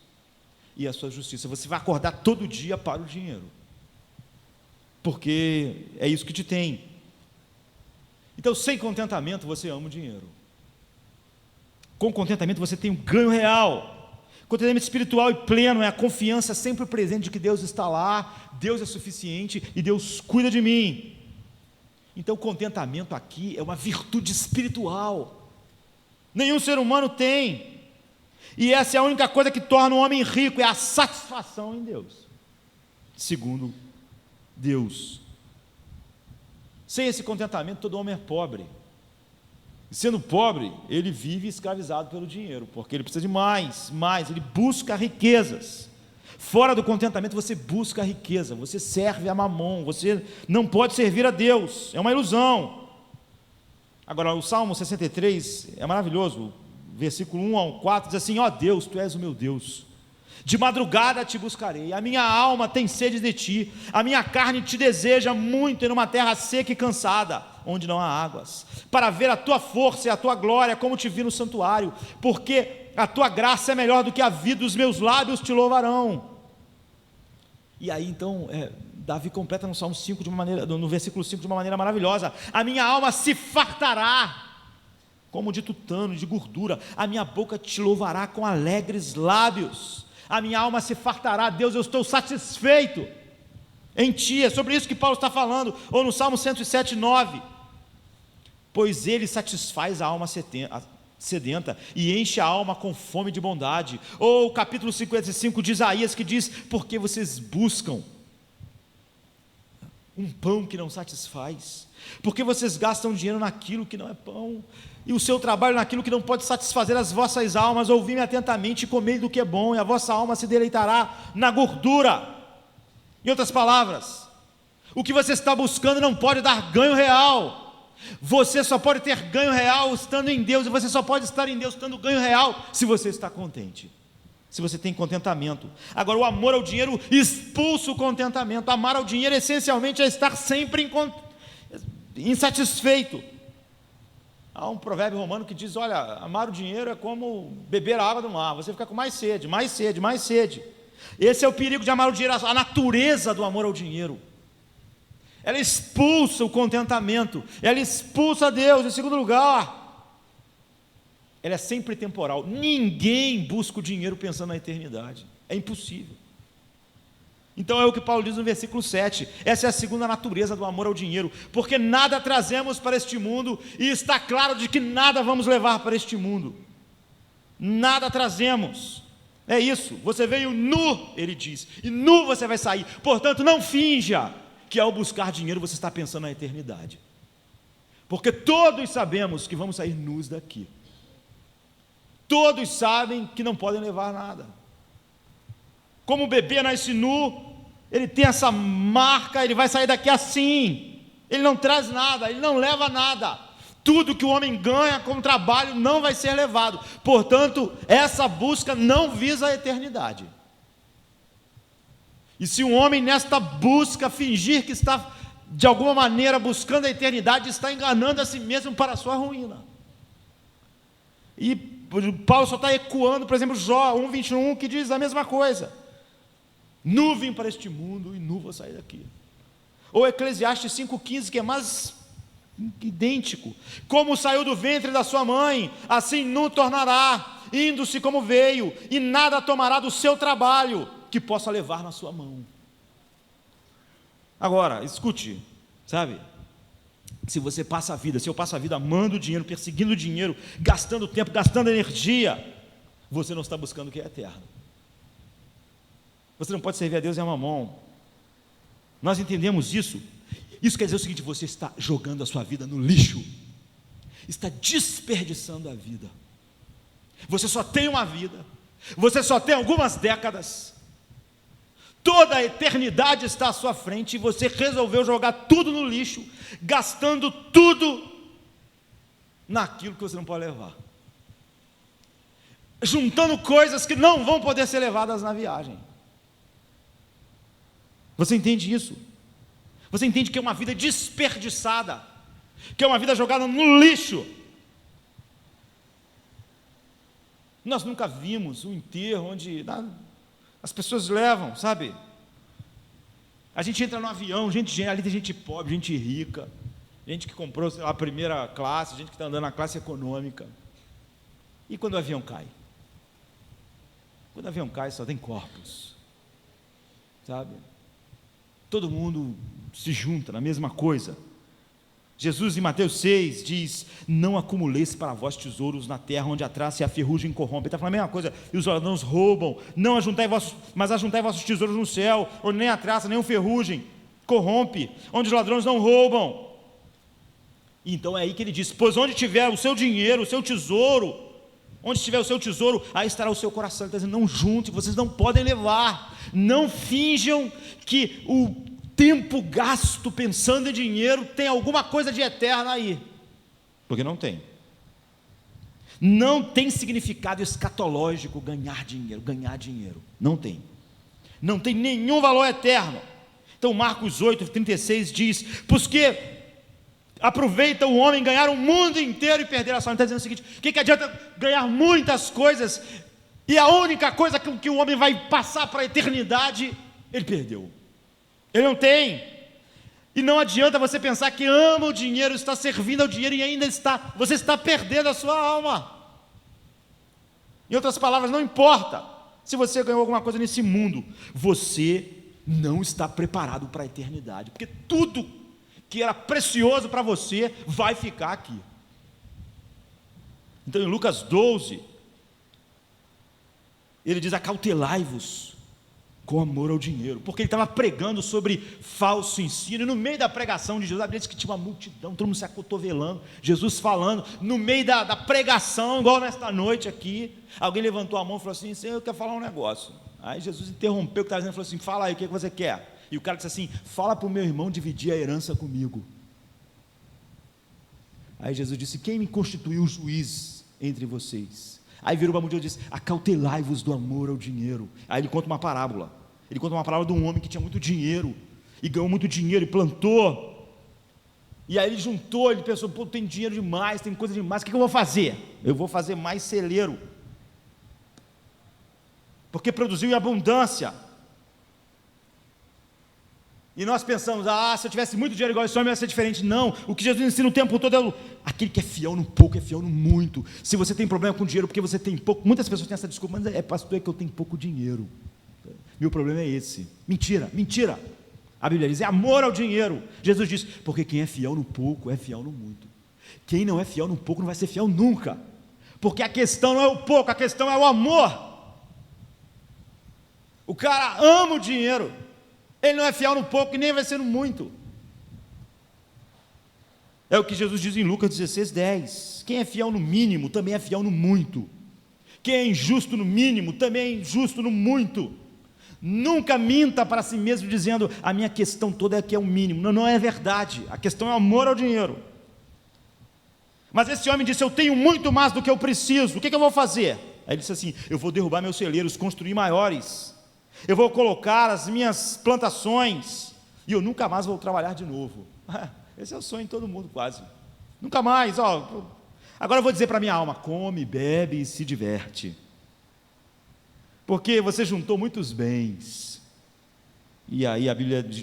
e a sua justiça. Você vai acordar todo dia para o dinheiro, porque é isso que te tem. Então, sem contentamento você ama o dinheiro. Com contentamento você tem um ganho real. Contentamento espiritual e pleno é a confiança sempre presente de que Deus está lá, Deus é suficiente e Deus cuida de mim. Então, contentamento aqui é uma virtude espiritual. Nenhum ser humano tem, e essa é a única coisa que torna o homem rico, é a satisfação em Deus, segundo Deus. Sem esse contentamento, todo homem é pobre, e sendo pobre, ele vive escravizado pelo dinheiro, porque ele precisa de mais, ele busca riquezas. Fora do contentamento você busca a riqueza, você serve a mamon, você não pode servir a Deus, é uma ilusão. Agora, o Salmo 63 é maravilhoso, versículo 1 ao 4, diz assim: ó Deus, Tu és o meu Deus, de madrugada te buscarei, a minha alma tem sede de Ti, a minha carne te deseja muito em uma terra seca e cansada, onde não há águas, para ver a Tua força e a Tua glória, como Te vi no santuário, porque a Tua graça é melhor do que a vida, os meus lábios Te louvarão. E aí então, Davi completa no Salmo 5 no versículo 5 de uma maneira maravilhosa: a minha alma se fartará como de tutano, de gordura, a minha boca te louvará com alegres lábios. A minha alma se fartará, Deus, eu estou satisfeito em Ti. É sobre isso que Paulo está falando, ou no Salmo 107:9, pois Ele satisfaz a alma sedenta e enche a alma com fome de bondade. Ou o capítulo 55 de Isaías, que diz: porque vocês buscam um pão que não satisfaz, porque vocês gastam dinheiro naquilo que não é pão, e o seu trabalho naquilo que não pode satisfazer as vossas almas. Ouvi-me atentamente e comei do que é bom, e a vossa alma se deleitará na gordura. Em outras palavras, o que você está buscando não pode dar ganho real. Você só pode ter ganho real estando em Deus, e você só pode estar em Deus tendo ganho real se você está contente, se você tem contentamento. Agora, o amor ao dinheiro expulsa o contentamento. Amar ao dinheiro essencialmente é estar sempre insatisfeito. Há um provérbio romano que diz: olha, amar o dinheiro é como beber a água do mar, você fica com mais sede, mais sede, mais sede. Esse é o perigo de amar o dinheiro, a natureza do amor ao dinheiro. Ela expulsa o contentamento, ela expulsa Deus. Em segundo lugar, ela é sempre temporal. Ninguém busca o dinheiro pensando na eternidade, é impossível. Então é o que Paulo diz no versículo 7, essa é a segunda natureza do amor ao dinheiro, porque nada trazemos para este mundo, e está claro de que nada vamos levar para este mundo, nada trazemos, é isso, você veio nu, ele diz, e nu você vai sair. Portanto, não finja que ao buscar dinheiro você está pensando na eternidade, porque todos sabemos que vamos sair nus daqui, todos sabem que não podem levar nada. Como o bebê nasce nu, ele tem essa marca, ele vai sair daqui assim, ele não traz nada, ele não leva nada. Tudo que o homem ganha com trabalho não vai ser levado. Portanto, essa busca não visa a eternidade. E se um homem nesta busca fingir que está de alguma maneira buscando a eternidade, está enganando a si mesmo para a sua ruína. E Paulo só está ecoando, por exemplo, Jó 1:21, que diz a mesma coisa: nu vim para este mundo e nu vou sair daqui. Ou Eclesiastes 5:15, que é mais idêntico: como saiu do ventre da sua mãe, assim nu tornará, indo-se como veio, e nada tomará do seu trabalho que possa levar na sua mão. Agora, escute, sabe? Se eu passo a vida amando o dinheiro, perseguindo o dinheiro, gastando tempo, gastando energia, você não está buscando o que é eterno. Você não pode servir a Deus e a mamon. Nós entendemos isso. Isso quer dizer o seguinte: você está jogando a sua vida no lixo, está desperdiçando a vida. Você só tem uma vida, você só tem algumas décadas, toda a eternidade está à sua frente, e você resolveu jogar tudo no lixo, gastando tudo naquilo que você não pode levar, juntando coisas que não vão poder ser levadas na viagem. Você entende isso? Você entende que é uma vida desperdiçada, que é uma vida jogada no lixo? Nós nunca vimos um enterro onde as pessoas levam, sabe? A gente entra no avião, ali tem gente pobre, gente rica, gente que comprou, sei lá, a primeira classe, gente que está andando na classe econômica. E quando o avião cai? Quando o avião cai, só tem corpos, sabe? Todo mundo se junta na mesma coisa. Jesus, em Mateus 6, diz: não acumuleis para vós tesouros na terra, onde a traça e a ferrugem corrompem. Ele está falando a mesma coisa: e os ladrões roubam. Não ajuntai mas ajuntai vossos tesouros no céu, onde nem a traça, nem a ferrugem corrompe, onde os ladrões não roubam. Então é aí que ele diz: pois onde tiver o seu dinheiro, o seu tesouro, onde estiver o seu tesouro, aí estará o seu coração. Ele está dizendo: não junte, vocês não podem levar. Não finjam que o tempo gasto pensando em dinheiro tem alguma coisa de eterno aí, porque não tem. Não tem significado escatológico ganhar dinheiro, não tem nenhum valor eterno. Então Marcos 8:36 diz: pois que aproveita o homem ganhar o mundo inteiro e perder a sua alma. Ele está dizendo o seguinte: o que adianta ganhar muitas coisas e a única coisa que o homem vai passar para a eternidade, ele perdeu? Ele não tem. E não adianta você pensar que ama o dinheiro, está servindo ao dinheiro e ainda você está perdendo a sua alma. Em outras palavras, não importa se você ganhou alguma coisa nesse mundo, você não está preparado para a eternidade, porque tudo que era precioso para você vai ficar aqui. Então em Lucas 12, ele diz: acautelai-vos com amor ao dinheiro, porque ele estava pregando sobre falso ensino, e no meio da pregação de Jesus, a Bíblia diz que tinha uma multidão, todo mundo se acotovelando, Jesus falando, no meio da pregação, igual nesta noite aqui, alguém levantou a mão e falou assim: Senhor, eu quero falar um negócio. Aí Jesus interrompeu o que estava dizendo e falou assim: fala aí, o que você quer? E o cara disse assim: fala para o meu irmão dividir a herança comigo. Aí Jesus disse: quem me constituiu juiz entre vocês? Aí virou para a multidão e disse: acautelai-vos do amor ao dinheiro. Aí ele conta uma parábola. Ele conta uma parábola de um homem que tinha muito dinheiro, e ganhou muito dinheiro, e plantou, e aí ele juntou, ele pensou: pô, tem dinheiro demais, tem coisa demais, o que eu vou fazer? Eu vou fazer mais celeiro, porque produziu em abundância. E nós pensamos: se eu tivesse muito dinheiro igual esse homem, ia ser diferente. Não, o que Jesus ensina o tempo todo é aquele que é fiel no pouco, é fiel no muito. Se você tem problema com dinheiro porque você tem pouco, muitas pessoas têm essa desculpa: mas pastor, é que eu tenho pouco dinheiro. Meu problema é esse. Mentira. A Bíblia diz: é amor ao dinheiro. Jesus diz: porque quem é fiel no pouco é fiel no muito. Quem não é fiel no pouco não vai ser fiel nunca, porque a questão não é o pouco, a questão é o amor. O cara ama o dinheiro, ele não é fiel no pouco e nem vai ser no muito. É o que Jesus diz em Lucas 16:10: quem é fiel no mínimo também é fiel no muito. Quem é injusto no mínimo também é injusto no muito. Nunca minta para si mesmo dizendo: a minha questão toda é que é o mínimo. Não é verdade. A questão é o amor ao dinheiro. Mas esse homem disse: eu tenho muito mais do que eu preciso, o que eu vou fazer? Aí ele disse assim: eu vou derrubar meus celeiros, construir maiores, eu vou colocar as minhas plantações, e eu nunca mais vou trabalhar de novo. Esse é o sonho de todo mundo quase. Nunca mais, agora eu vou dizer para a minha alma: come, bebe e se diverte, porque você juntou muitos bens. E aí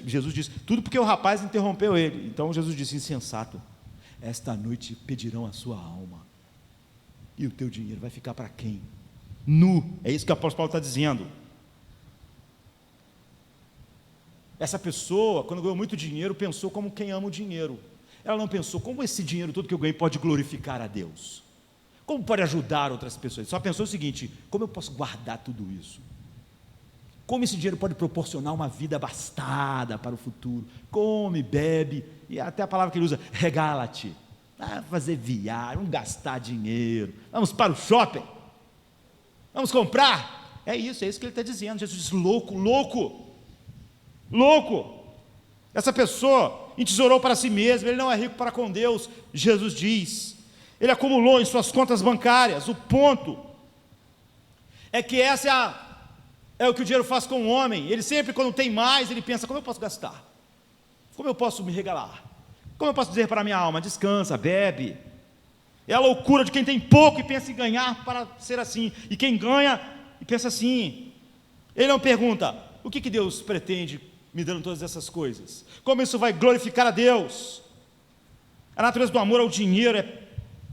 Jesus diz, tudo porque o rapaz interrompeu ele. Então Jesus disse: insensato, esta noite pedirão a sua alma, e o teu dinheiro vai ficar para quem? Nu. É isso que o apóstolo Paulo está dizendo. Essa pessoa, quando ganhou muito dinheiro, pensou como quem ama o dinheiro. Ela não pensou como esse dinheiro todo que eu ganhei pode glorificar a Deus, como pode ajudar outras pessoas. Só pensou o seguinte: como eu posso guardar tudo isso? Como esse dinheiro pode proporcionar uma vida abastada para o futuro? Come, bebe, e até a palavra que ele usa, regala-te, fazer viagem, vamos gastar dinheiro, vamos para o shopping, vamos comprar. É isso que ele está dizendo. Jesus diz: louco. Essa pessoa entesourou para si mesmo, ele não é rico para com Deus. Jesus diz, ele acumulou em suas contas bancárias. O ponto é que essa é o que o dinheiro faz com o homem. Ele sempre, quando tem mais, ele pensa: como eu posso gastar? Como eu posso me regalar? Como eu posso dizer para a minha alma: descansa, bebe? É a loucura de quem tem pouco e pensa em ganhar para ser assim, e quem ganha e pensa assim. Ele não pergunta: o que Deus pretende me dando todas essas coisas? Como isso vai glorificar a Deus? A natureza do amor ao dinheiro é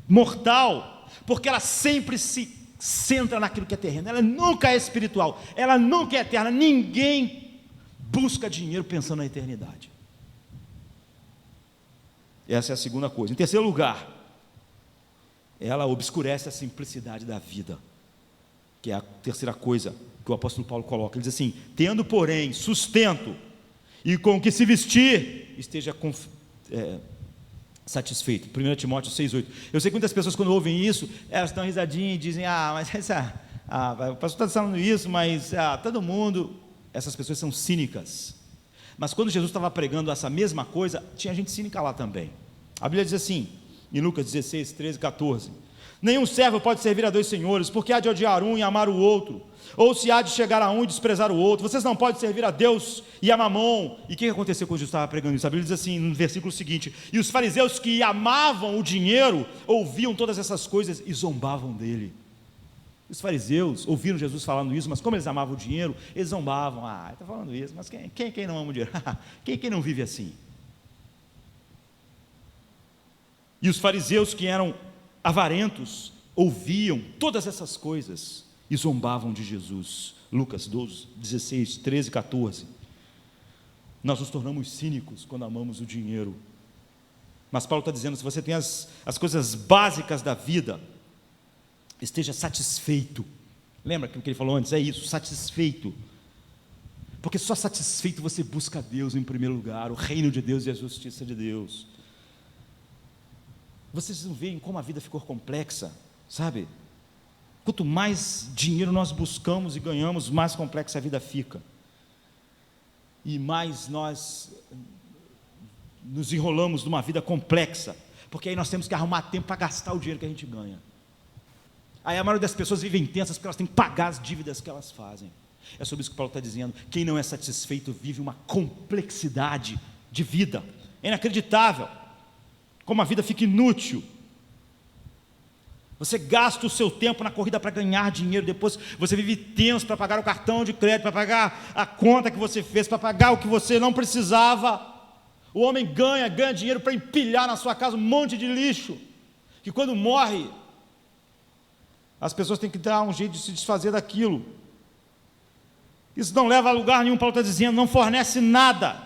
mortal, porque ela sempre se centra naquilo que é terreno, ela nunca é espiritual, ela nunca é eterna. Ninguém busca dinheiro pensando na eternidade. Essa é a segunda coisa. Em terceiro lugar, ela obscurece a simplicidade da vida, que é a terceira coisa que o apóstolo Paulo coloca. Ele diz assim: tendo, porém, sustento e com o que se vestir, esteja satisfeito. 1 Timóteo 6,8. Eu sei que muitas pessoas, quando ouvem isso, elas estão risadinhas e dizem: mas o pastor está falando isso, mas todo mundo. Essas pessoas são cínicas. Mas quando Jesus estava pregando essa mesma coisa, tinha gente cínica lá também. A Bíblia diz assim, em Lucas 16, 13, 14: nenhum servo pode servir a dois senhores, porque há de odiar um e amar o outro, ou se há de chegar a um e desprezar o outro. Vocês não podem servir a Deus e a Mamon. E o que aconteceu quando Jesus estava pregando isso? A Bíblia diz assim, no versículo seguinte: e os fariseus que amavam o dinheiro, ouviam todas essas coisas e zombavam dele. Os fariseus ouviram Jesus falando isso, mas como eles amavam o dinheiro, eles zombavam. Está falando isso, mas quem não ama o dinheiro? quem não vive assim? E os fariseus que eram avarentos, ouviam todas essas coisas e zombavam de Jesus. Lucas 12, 16, 13, 14. Nós nos tornamos cínicos quando amamos o dinheiro. Mas Paulo está dizendo: se você tem as coisas básicas da vida, esteja satisfeito. Lembra que o que ele falou antes? É isso, satisfeito. Porque só satisfeito você busca a Deus em primeiro lugar, o reino de Deus e a justiça de Deus. Vocês não veem como a vida ficou complexa, sabe? Quanto mais dinheiro nós buscamos e ganhamos, mais complexa a vida fica. E mais nós nos enrolamos numa vida complexa, porque aí nós temos que arrumar tempo para gastar o dinheiro que a gente ganha. Aí a maioria das pessoas vivem intensas porque elas têm que pagar as dívidas que elas fazem. É sobre isso que Paulo está dizendo. Quem não é satisfeito vive uma complexidade de vida. É inacreditável como a vida fica inútil. Você gasta o seu tempo na corrida para ganhar dinheiro, depois você vive tenso para pagar o cartão de crédito, para pagar a conta que você fez, para pagar o que você não precisava. O homem ganha dinheiro para empilhar na sua casa um monte de lixo, que quando morre, as pessoas têm que dar um jeito de se desfazer daquilo. Isso não leva a lugar nenhum. Paulo está dizendo, não fornece nada.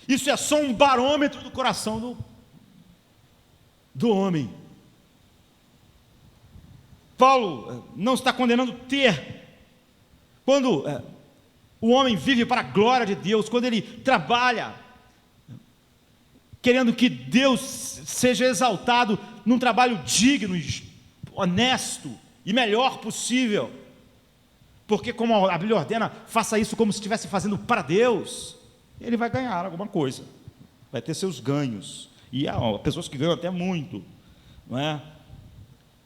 Isso é só um barômetro do coração do homem. Paulo não está condenando ter. Quando o homem vive para a glória de Deus, quando ele trabalha querendo que Deus seja exaltado num trabalho digno, honesto e melhor possível, porque como a Bíblia ordena, faça isso como se estivesse fazendo para Deus, ele vai ganhar alguma coisa, vai ter seus ganhos, e há pessoas que ganham até muito, não é?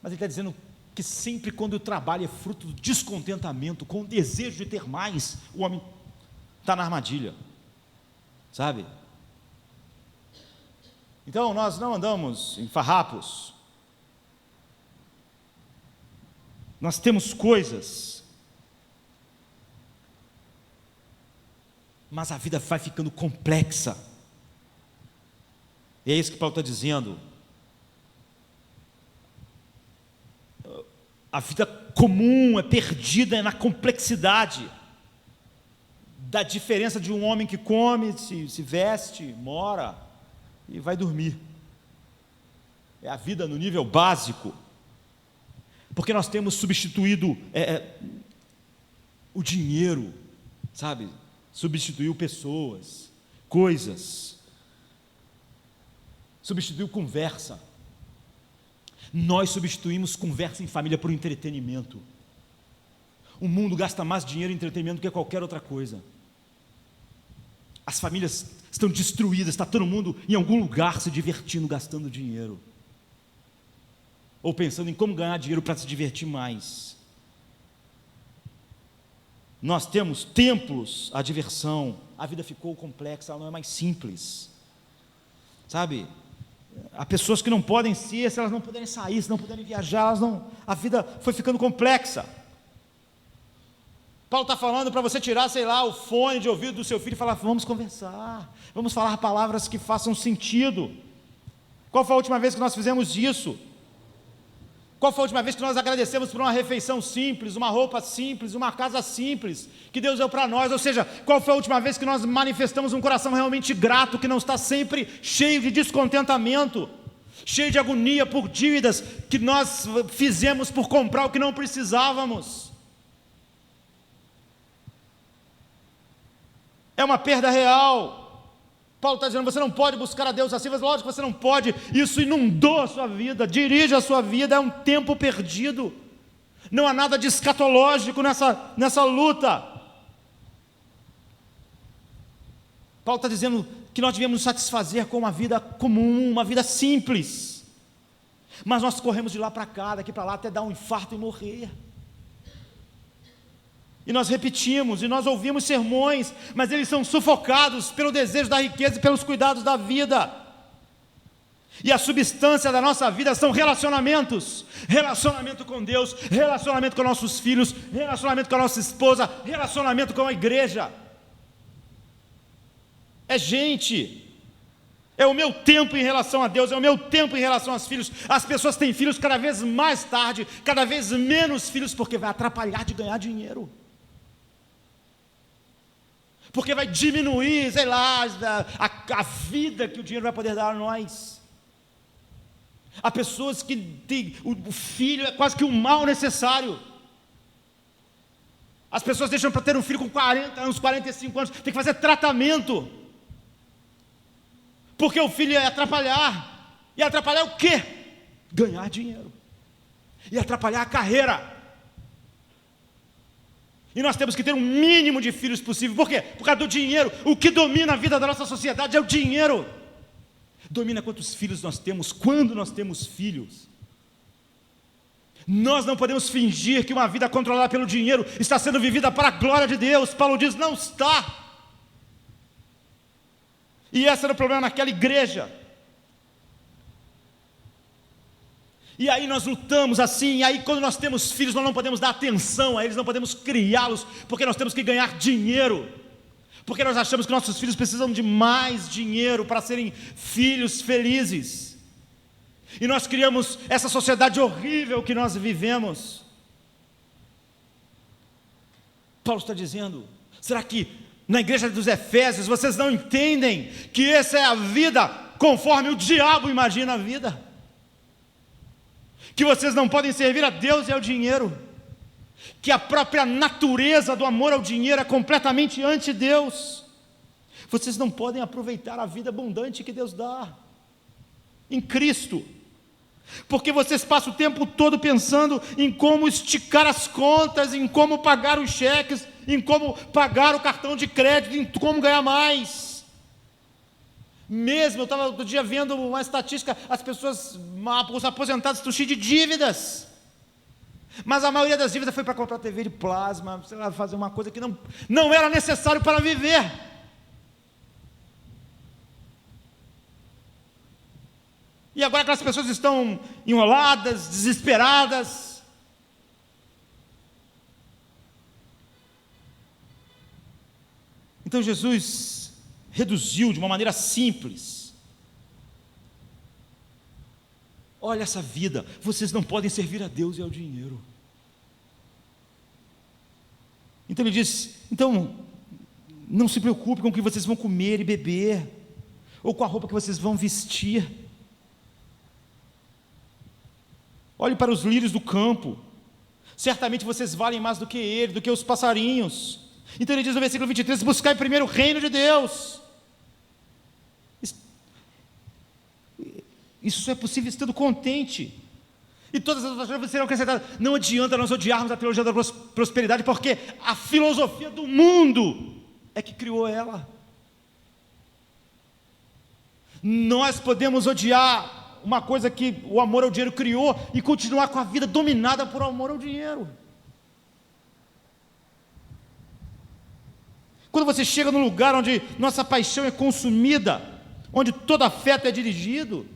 Mas ele está dizendo que sempre quando o trabalho é fruto do descontentamento, com o desejo de ter mais, o homem está na armadilha, sabe? Então nós não andamos em farrapos, nós temos coisas, mas a vida vai ficando complexa, e é isso que Paulo está dizendo. A vida comum é perdida na complexidade da diferença de um homem que come, se veste, mora e vai dormir. É a vida no nível básico, porque nós temos substituído o dinheiro, sabe? Substituiu pessoas, coisas, substituiu conversa. Nós substituímos conversa em família por entretenimento. O mundo gasta mais dinheiro em entretenimento do que qualquer outra coisa. As famílias estão destruídas, está todo mundo em algum lugar se divertindo, gastando dinheiro. Ou pensando em como ganhar dinheiro para se divertir mais. Nós temos templos à diversão, a vida ficou complexa, ela não é mais simples. Sabe? Há pessoas que não podem ser, se elas não puderem sair, se não puderem viajar, a vida foi ficando complexa. Paulo está falando para você tirar, sei lá, o fone de ouvido do seu filho e falar: vamos conversar, vamos falar palavras que façam sentido. Qual foi a última vez que nós fizemos isso? Qual foi a última vez que nós agradecemos por uma refeição simples, uma roupa simples, uma casa simples, que Deus deu para nós? Ou seja, qual foi a última vez que nós manifestamos um coração realmente grato, que não está sempre cheio de descontentamento, cheio de agonia por dívidas que nós fizemos por comprar o que não precisávamos? É uma perda real. Paulo está dizendo: você não pode buscar a Deus assim, mas lógico que você não pode, isso inundou a sua vida, dirige a sua vida, é um tempo perdido, não há nada de escatológico nessa luta. Paulo está dizendo que nós devemos nos satisfazer com uma vida comum, uma vida simples, mas nós corremos de lá para cá, daqui para lá, até dar um infarto e morrer. E nós repetimos, e nós ouvimos sermões, mas eles são sufocados pelo desejo da riqueza e pelos cuidados da vida. E a substância da nossa vida são relacionamentos. Relacionamento com Deus, relacionamento com nossos filhos, relacionamento com a nossa esposa, relacionamento com a igreja. É gente. É o meu tempo em relação a Deus, é o meu tempo em relação aos filhos. As pessoas têm filhos cada vez mais tarde, cada vez menos filhos, porque vai atrapalhar de ganhar dinheiro. Porque vai diminuir, sei lá, a vida que o dinheiro vai poder dar a nós. Há pessoas que têm, o filho é quase que um mal necessário. As pessoas deixam para ter um filho com 40 anos, 45 anos, tem que fazer tratamento. Porque o filho ia atrapalhar. E atrapalhar o quê? Ganhar dinheiro. E atrapalhar a carreira. E nós temos que ter um mínimo de filhos possível. Por quê? Por causa do dinheiro. O que domina a vida da nossa sociedade é o dinheiro. Domina quantos filhos nós temos, quando nós temos filhos. Nós não podemos fingir que uma vida controlada pelo dinheiro está sendo vivida para a glória de Deus. Paulo diz: não está. E esse era o problema naquela igreja. E aí nós lutamos assim, e aí quando nós temos filhos, nós não podemos dar atenção a eles, não podemos criá-los, porque nós temos que ganhar dinheiro, porque nós achamos que nossos filhos precisam de mais dinheiro para serem filhos felizes, e nós criamos essa sociedade horrível que nós vivemos. Paulo está dizendo: será que na igreja dos Efésios vocês não entendem que essa é a vida conforme o diabo imagina a vida? Que vocês não podem servir a Deus e ao dinheiro, que a própria natureza do amor ao dinheiro é completamente anti-Deus. Vocês não podem aproveitar a vida abundante que Deus dá em Cristo, porque vocês passam o tempo todo pensando em como esticar as contas, em como pagar os cheques, em como pagar o cartão de crédito, em como ganhar mais. Mesmo, eu estava outro dia vendo uma estatística, os aposentados estão cheios de dívidas. Mas a maioria das dívidas foi para comprar TV de plasma, sei lá, fazer uma coisa que não era necessário para viver. E agora aquelas pessoas estão enroladas, desesperadas. Então Jesus reduziu de uma maneira simples. Olha essa vida, vocês não podem servir a Deus e ao dinheiro. Então ele diz, então, não se preocupe com o que vocês vão comer e beber, ou com a roupa que vocês vão vestir. Olhe para os lírios do campo, certamente vocês valem mais do que ele, do que os passarinhos. Então ele diz no versículo 23, buscai primeiro o reino de Deus. Isso só é possível estando contente. E todas as outras coisas serão acrescentadas. Não adianta nós odiarmos a teologia da prosperidade, porque a filosofia do mundo é que criou ela. Nós podemos odiar uma coisa que o amor ao dinheiro criou e continuar com a vida dominada por amor ao dinheiro. Quando você chega num lugar onde nossa paixão é consumida, onde todo afeto é dirigido,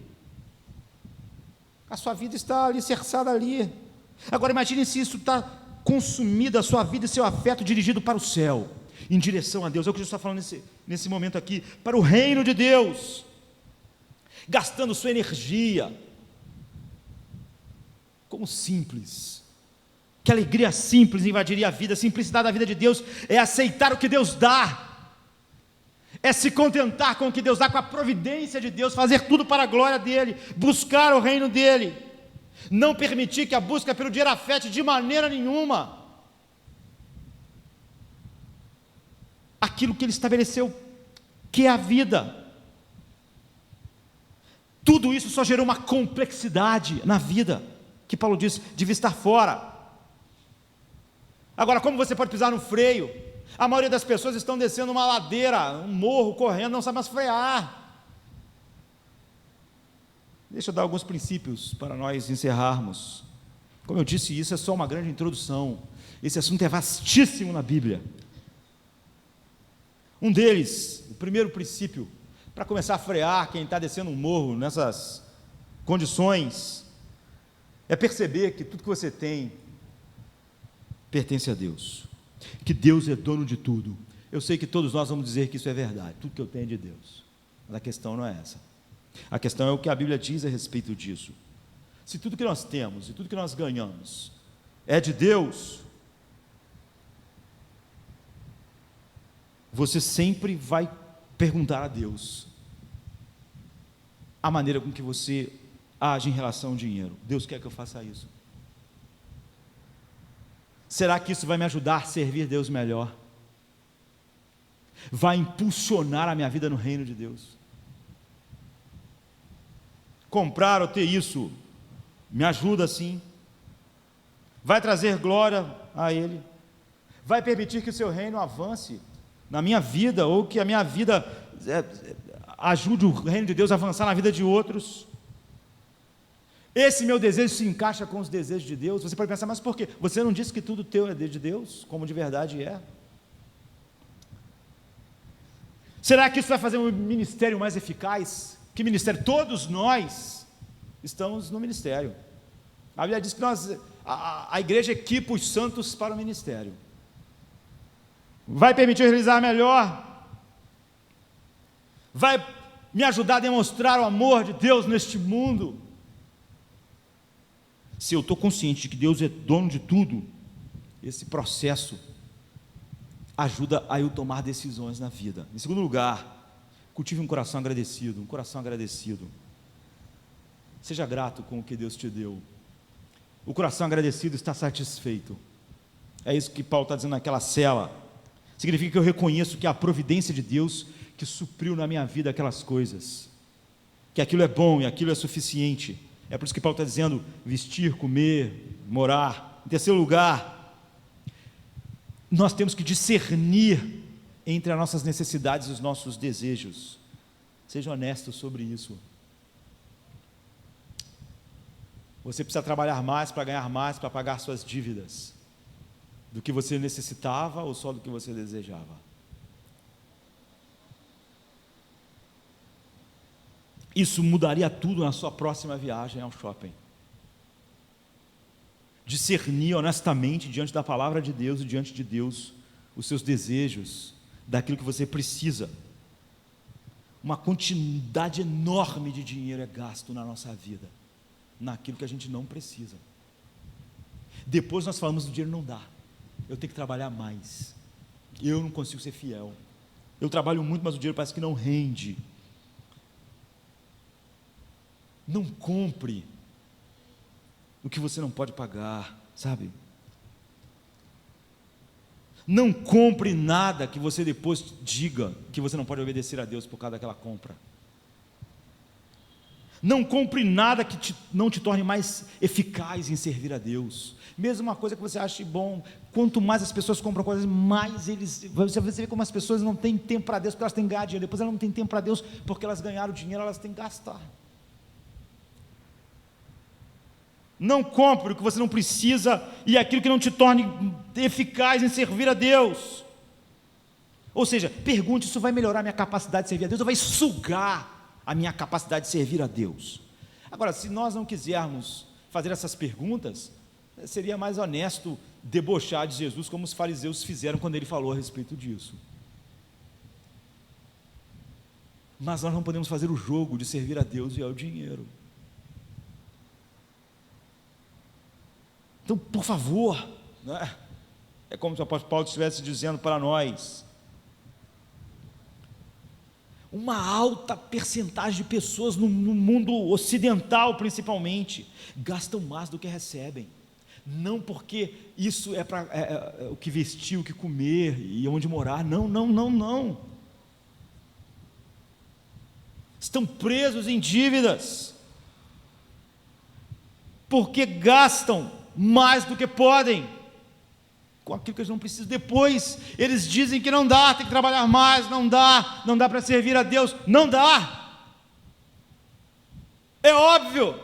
a sua vida está alicerçada ali. Agora imagine se isso está consumido, a sua vida e seu afeto dirigido para o céu, em direção a Deus. É o que Jesus está falando nesse momento aqui, para o reino de Deus, gastando sua energia. Como simples, que alegria simples invadiria a vida. A simplicidade da vida de Deus é aceitar o que Deus dá, é se contentar com o que Deus dá, com a providência de Deus, fazer tudo para a glória dEle, buscar o reino dEle, não permitir que a busca pelo dinheiro afete de maneira nenhuma aquilo que Ele estabeleceu, que é a vida. Tudo isso só gerou uma complexidade na vida, que Paulo diz, devia estar fora. Agora, como você pode pisar no freio? A maioria das pessoas estão descendo uma ladeira, um morro, correndo, não sabe mais frear. Deixa eu dar alguns princípios para nós encerrarmos. Como eu disse, isso é só uma grande introdução. Esse assunto é vastíssimo na Bíblia. Um deles, o primeiro princípio, para começar a frear quem está descendo um morro nessas condições, é perceber que tudo que você tem pertence a Deus, que Deus é dono de tudo. Eu sei que todos nós vamos dizer que isso é verdade, tudo que eu tenho é de Deus, mas a questão não é essa. A questão é o que a Bíblia diz a respeito disso. Se tudo que nós temos e tudo que nós ganhamos é de Deus, você sempre vai perguntar a Deus a maneira com que você age em relação ao dinheiro. Deus quer que eu faça isso? Será que isso vai me ajudar a servir Deus melhor? Vai impulsionar a minha vida no reino de Deus? Comprar ou ter isso me ajuda sim? Vai trazer glória a Ele? Vai permitir que o seu reino avance na minha vida, ou que a minha vida ajude o reino de Deus a avançar na vida de outros? Esse meu desejo se encaixa com os desejos de Deus? Você pode pensar, mas por quê? Você não disse que tudo teu é de Deus, como de verdade é? Será que isso vai fazer um ministério mais eficaz? Que ministério? Todos nós estamos no ministério. A Bíblia diz que a igreja equipa os santos para o ministério. Vai permitir realizar melhor? Vai me ajudar a demonstrar o amor de Deus neste mundo? Se eu estou consciente de que Deus é dono de tudo, esse processo ajuda a eu tomar decisões na vida. Em segundo lugar, cultive um coração agradecido, Seja grato com o que Deus te deu. O coração agradecido está satisfeito. É isso que Paulo está dizendo naquela cela. Significa que eu reconheço que é a providência de Deus que supriu na minha vida aquelas coisas, que aquilo é bom e aquilo é suficiente. É por isso que Paulo está dizendo, vestir, comer, morar. Em terceiro lugar, nós temos que discernir entre as nossas necessidades e os nossos desejos. Seja honesto sobre isso. Você precisa trabalhar mais para ganhar mais, para pagar suas dívidas, do que você necessitava ou só do que você desejava. Isso mudaria tudo na sua próxima viagem ao shopping. Discernir honestamente diante da palavra de Deus e diante de Deus os seus desejos, daquilo que você precisa. Uma quantidade enorme de dinheiro é gasto na nossa vida, naquilo que a gente não precisa. Depois nós falamos do dinheiro não dá, eu tenho que trabalhar mais, eu não consigo ser fiel, eu trabalho muito, mas o dinheiro parece que não rende. Não compre o que você não pode pagar, sabe? Não compre nada que você depois diga que você não pode obedecer a Deus por causa daquela compra. Não compre nada que não te torne mais eficaz em servir a Deus. Mesmo uma coisa que você ache bom, quanto mais as pessoas compram coisas, mais você vê como as pessoas não têm tempo para Deus, porque elas têm que ganhar dinheiro. Depois elas não têm tempo para Deus, porque elas ganharam dinheiro, elas têm que gastar. Não compre o que você não precisa e aquilo que não te torne eficaz em servir a Deus. Ou seja, pergunte: isso vai melhorar a minha capacidade de servir a Deus ou vai sugar a minha capacidade de servir a Deus? Agora, se nós não quisermos fazer essas perguntas, seria mais honesto debochar de Jesus como os fariseus fizeram quando ele falou a respeito disso. Mas nós não podemos fazer o jogo de servir a Deus e ao dinheiro. Então, por favor, né? É como se o apóstolo Paulo estivesse dizendo para nós: uma alta percentagem de pessoas no mundo ocidental, principalmente, gastam mais do que recebem, não porque isso é para o que vestir, o que comer e onde morar, não, estão presos em dívidas, porque gastam mais do que podem, com aquilo que eles não precisam. Depois eles dizem que não dá, tem que trabalhar mais, não dá para servir a Deus, não dá. É óbvio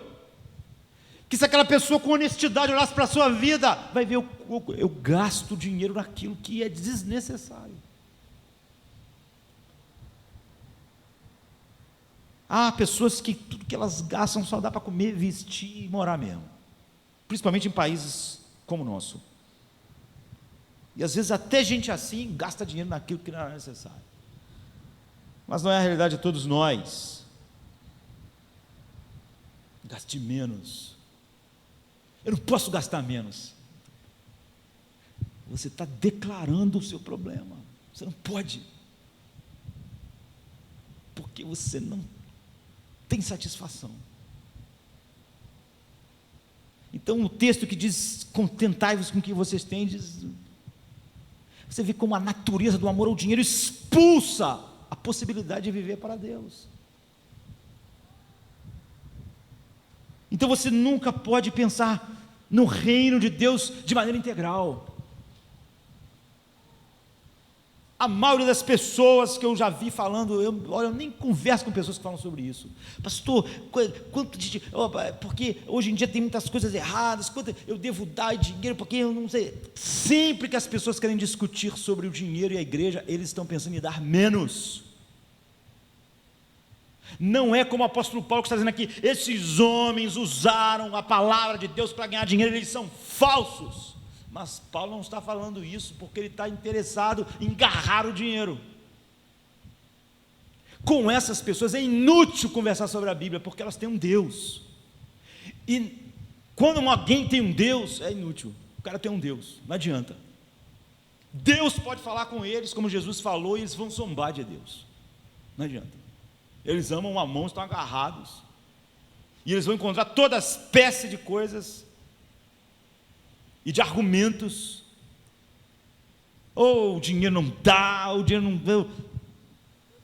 que se aquela pessoa com honestidade olhasse para a sua vida, vai ver, eu gasto dinheiro naquilo que é desnecessário. Há pessoas que tudo que elas gastam só dá para comer, vestir e morar mesmo, principalmente em países como o nosso. E às vezes até gente assim gasta dinheiro naquilo que não é necessário. Mas não é a realidade de todos nós. Gaste menos. Eu não posso gastar menos. Você está declarando o seu problema. Você não pode, porque você não tem satisfação. Então o texto que diz: contentai-vos com o que vocês têm, diz, você vê como a natureza do amor ao dinheiro expulsa a possibilidade de viver para Deus. Então você nunca pode pensar no reino de Deus de maneira integral. A maioria das pessoas que eu já vi falando, eu nem converso com pessoas que falam sobre isso. Pastor, porque hoje em dia tem muitas coisas erradas, quanto eu devo dar dinheiro, porque eu não sei. Sempre que as pessoas querem discutir sobre o dinheiro e a igreja, eles estão pensando em dar menos. Não é como o apóstolo Paulo que está dizendo aqui: esses homens usaram a palavra de Deus para ganhar dinheiro, eles são falsos. Mas Paulo não está falando isso porque ele está interessado em agarrar o dinheiro. Com essas pessoas é inútil conversar sobre a Bíblia, porque elas têm um Deus. E quando alguém tem um Deus, é inútil. O cara tem um Deus, não adianta. Deus pode falar com eles, como Jesus falou, e eles vão zombar de Deus. Não adianta. Eles amam a mão, estão agarrados. E eles vão encontrar toda espécie de coisas e de argumentos. O dinheiro não dá, o dinheiro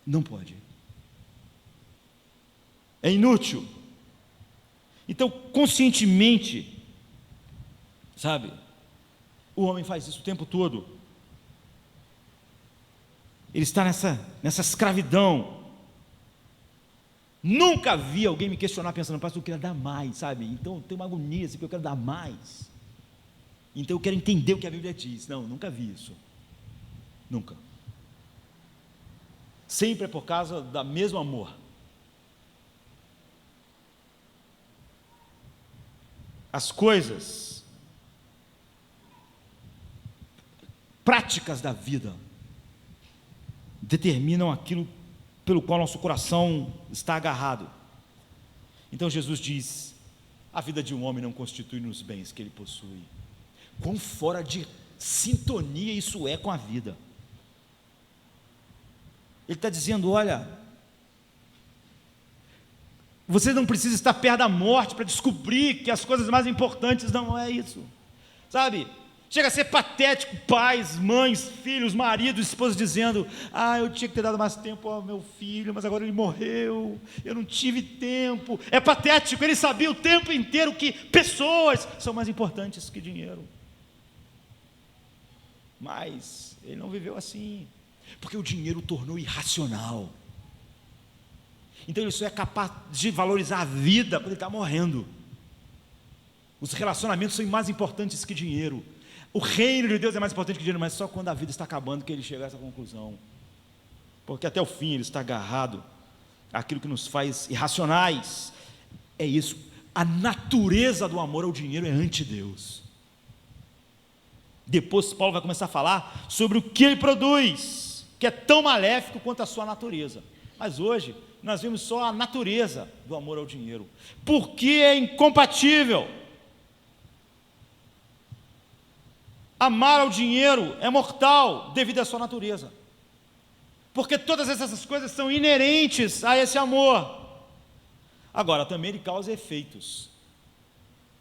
não pode. É inútil. Então, conscientemente, sabe, o homem faz isso o tempo todo. Ele está nessa escravidão. Nunca vi alguém me questionar pensando, pastor, eu quero dar mais, sabe? Então eu tenho uma agonia assim, porque eu quero dar mais. Então eu quero entender o que a Bíblia diz. Não, nunca vi isso. Nunca. Sempre é por causa do mesmo amor. As coisas práticas da vida determinam aquilo pelo qual nosso coração está agarrado. Então Jesus diz: a vida de um homem não constitui nos bens que ele possui. Quão fora de sintonia isso é com a vida. Ele está dizendo: olha, você não precisa estar perto da morte para descobrir que as coisas mais importantes não é isso, sabe? Chega a ser patético, pais, mães, filhos, maridos, esposas dizendo: eu tinha que ter dado mais tempo ao meu filho, mas agora ele morreu, eu não tive tempo. É patético, ele sabia o tempo inteiro que pessoas são mais importantes que dinheiro, mas ele não viveu assim, porque o dinheiro o tornou irracional. Então ele só é capaz de valorizar a vida quando ele está morrendo. Os relacionamentos são mais importantes que dinheiro. O reino de Deus é mais importante que dinheiro, mas só quando a vida está acabando que ele chega a essa conclusão. Porque até o fim ele está agarrado àquilo que nos faz irracionais. É isso. A natureza do amor ao dinheiro é anti-Deus. Depois Paulo vai começar a falar sobre o que ele produz, que é tão maléfico quanto a sua natureza. Mas hoje nós vemos só a natureza do amor ao dinheiro. Porque é incompatível. Amar ao dinheiro é mortal devido à sua natureza, porque todas essas coisas são inerentes a esse amor. Agora, também ele causa efeitos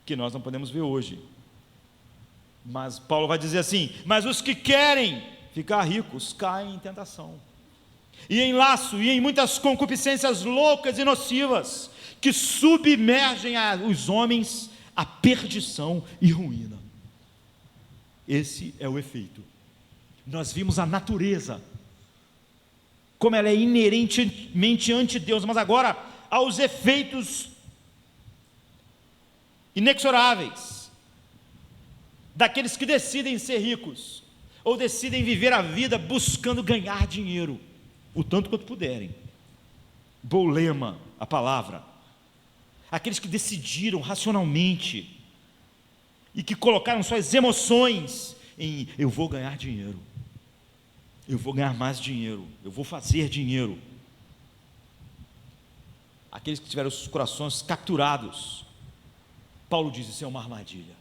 que nós não podemos ver hoje, mas Paulo vai dizer assim: mas os que querem ficar ricos caem em tentação, e em laço, e em muitas concupiscências loucas e nocivas, que submergem os homens à perdição e ruína. Esse é o efeito. Nós vimos a natureza, como ela é inerentemente ante Deus, mas agora há os efeitos inexoráveis daqueles que decidem ser ricos, ou decidem viver a vida buscando ganhar dinheiro, o tanto quanto puderem. Bolema, a palavra. Aqueles que decidiram racionalmente e que colocaram suas emoções em: eu vou ganhar dinheiro, eu vou ganhar mais dinheiro, eu vou fazer dinheiro. Aqueles que tiveram os corações capturados, Paulo diz: isso é uma armadilha,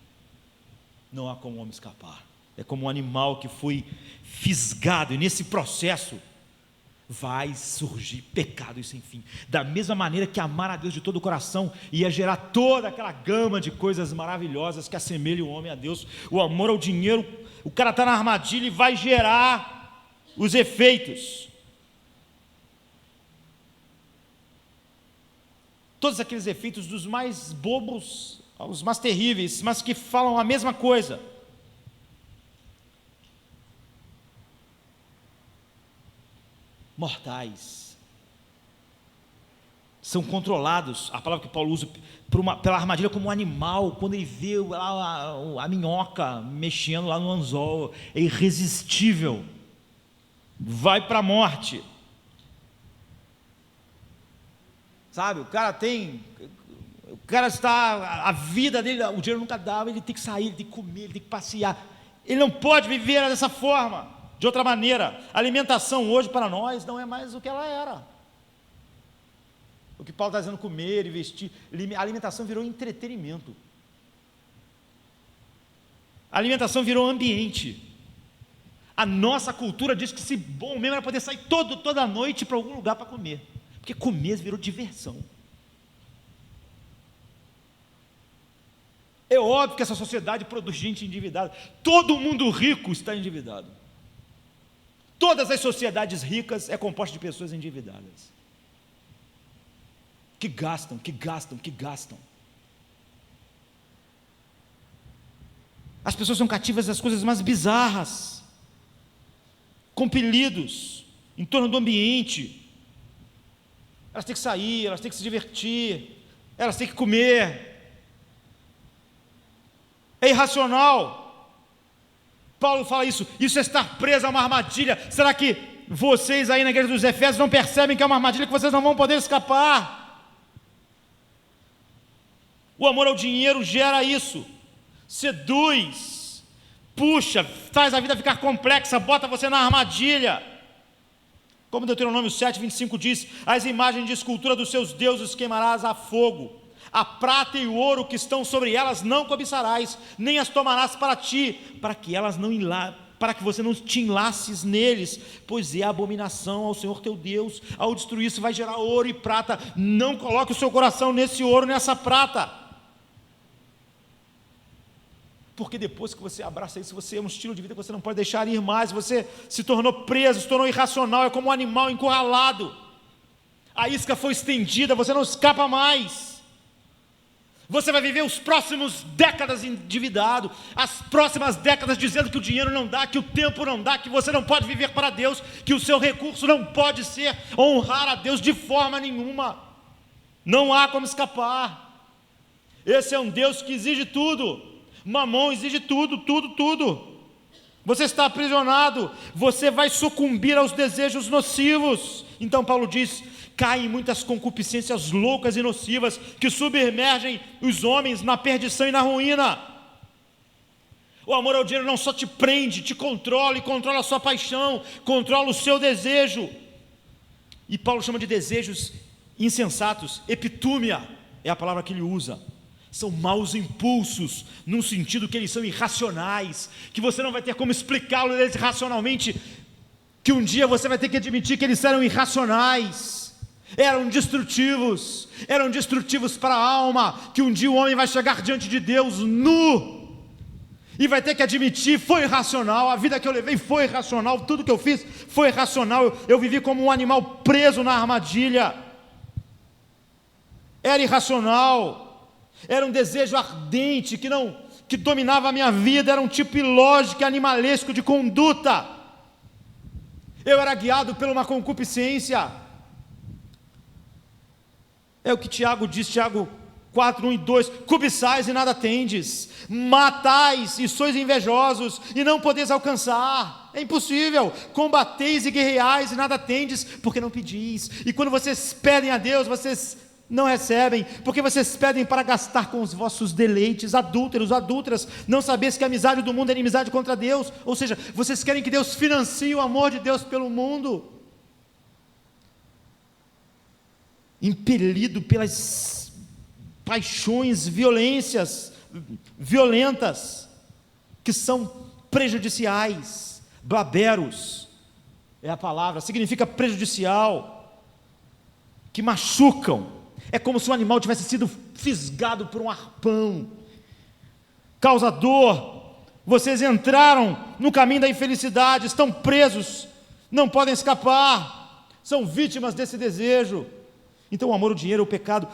não há como o homem escapar. É como um animal que foi fisgado, e nesse processo vai surgir pecado e sem fim. Da mesma maneira que amar a Deus de todo o coração ia gerar toda aquela gama de coisas maravilhosas que assemelham o homem a Deus, o amor ao dinheiro, o cara está na armadilha e vai gerar os efeitos. Todos aqueles efeitos, dos mais bobos aos mais terríveis, mas que falam a mesma coisa. Mortais, são controlados. A palavra que Paulo usa pela armadilha, como um animal, quando ele vê a minhoca mexendo lá no anzol, é irresistível, vai para a morte, sabe? O cara está, a vida dele, o dinheiro nunca dava, ele tem que sair, ele tem que comer, ele tem que passear, ele não pode viver dessa forma. De outra maneira, a alimentação hoje para nós não é mais o que ela era. O que Paulo está dizendo, comer e vestir, a alimentação virou entretenimento. A alimentação virou ambiente. A nossa cultura diz que se bom mesmo era poder sair toda noite para algum lugar para comer, porque comer virou diversão. É óbvio que essa sociedade produz gente endividada. Todo mundo rico está endividado. Todas as sociedades ricas é composta de pessoas endividadas, que gastam. As pessoas são cativas das coisas mais bizarras, compelidos em torno do ambiente. elas têm que sair, elas têm que se divertir, elas têm que comer. É irracional. Paulo fala isso é estar preso a uma armadilha. Será que vocês aí na igreja dos Efésios não percebem que é uma armadilha que vocês não vão poder escapar? O amor ao dinheiro gera isso, seduz, puxa, faz a vida ficar complexa, bota você na armadilha. Como Deuteronômio 7:25 diz: as imagens de escultura dos seus deuses queimarás a fogo, a prata e o ouro que estão sobre elas não cobiçarás, nem as tomarás para ti, para que você não te enlaces neles, pois é abominação ao Senhor teu Deus. Ao destruir isso vai gerar ouro e prata. Não coloque o seu coração nesse ouro, nessa prata, porque depois que você abraça isso, você é um estilo de vida que você não pode deixar ir mais. Você se tornou preso, se tornou irracional, é como um animal encurralado. A isca foi estendida, você não escapa mais. Você vai viver os próximos décadas endividado, as próximas décadas dizendo que o dinheiro não dá, que o tempo não dá, que você não pode viver para Deus, que o seu recurso não pode ser honrar a Deus de forma nenhuma. Não há como escapar. Esse é um Deus que exige tudo. Mamon exige tudo, tudo, tudo. Você está aprisionado, você vai sucumbir aos desejos nocivos. Então Paulo diz: cai em muitas concupiscências loucas e nocivas que submergem os homens na perdição e na ruína. O amor ao dinheiro não só te prende, te controla e controla a sua paixão, controla o seu desejo. E Paulo chama de desejos insensatos, epitúmia é a palavra que ele usa. São maus impulsos, num sentido que eles são irracionais, que você não vai ter como explicá-los racionalmente, que um dia você vai ter que admitir que eles eram irracionais, eram destrutivos para a alma, que um dia o homem vai chegar diante de Deus nu, e vai ter que admitir: foi irracional, a vida que eu levei foi irracional, tudo que eu fiz foi irracional, eu vivi como um animal preso na armadilha, era irracional. Era um desejo ardente que dominava a minha vida, era um tipo ilógico e animalesco de conduta. Eu era guiado por uma concupiscência. É o que Tiago diz, Tiago 4, 1 e 2: cobiçais e nada tendes, matais e sois invejosos e não podeis alcançar. É impossível. Combateis e guerreais e nada tendes, porque não pedis. E quando vocês pedem a Deus, vocês não recebem, porque vocês pedem para gastar com os vossos deleites. Adúlteros, adúlteras, não sabeis que a amizade do mundo é inimizade contra Deus? Ou seja, vocês querem que Deus financie o amor de Deus pelo mundo, impelido pelas paixões, violentas, que são prejudiciais. Baberos é a palavra, significa prejudicial, que machucam. É como se o animal tivesse sido fisgado por um arpão, causa dor. Vocês entraram no caminho da infelicidade, estão presos, não podem escapar, são vítimas desse desejo. Então o amor ao dinheiro, o pecado,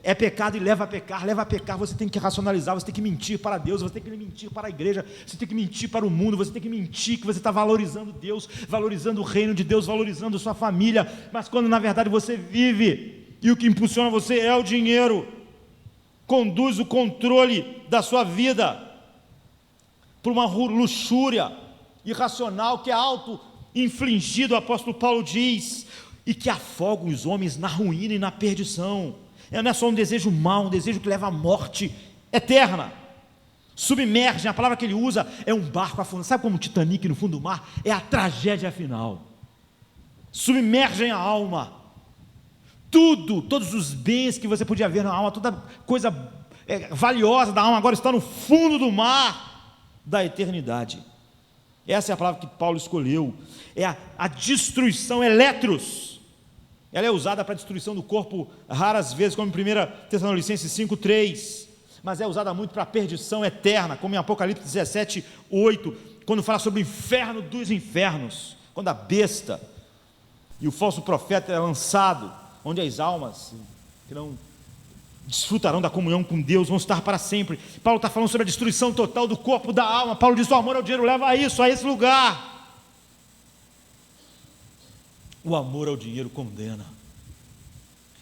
é pecado e leva a pecar, você tem que racionalizar, você tem que mentir para Deus, você tem que mentir para a igreja, você tem que mentir para o mundo, você tem que mentir que você está valorizando Deus, valorizando o reino de Deus, valorizando sua família, mas quando na verdade você vive, e o que impulsiona você é o dinheiro, conduz o controle da sua vida por uma luxúria irracional que é auto-infligido, o apóstolo Paulo diz, e que afoga os homens na ruína e na perdição. Não é só um desejo mau, um desejo que leva à morte eterna. Submergem, a palavra que ele usa é um barco afundado. Sabe como o Titanic no fundo do mar? É a tragédia final. Submergem a alma. Todos os bens que você podia ver na alma, toda coisa valiosa da alma, agora está no fundo do mar da eternidade. Essa é a palavra que Paulo escolheu. É a destruição, eletros. Ela é usada para a destruição do corpo raras vezes, como em 1 Tessalonicenses 5:3, mas é usada muito para a perdição eterna, como em Apocalipse 17:8, quando fala sobre o inferno dos infernos, quando a besta e o falso profeta é lançado, onde as almas que não desfrutarão da comunhão com Deus vão estar para sempre. Paulo está falando sobre a destruição total do corpo, da alma. Paulo diz: o amor ao dinheiro leva a isso, a esse lugar. O amor ao dinheiro condena.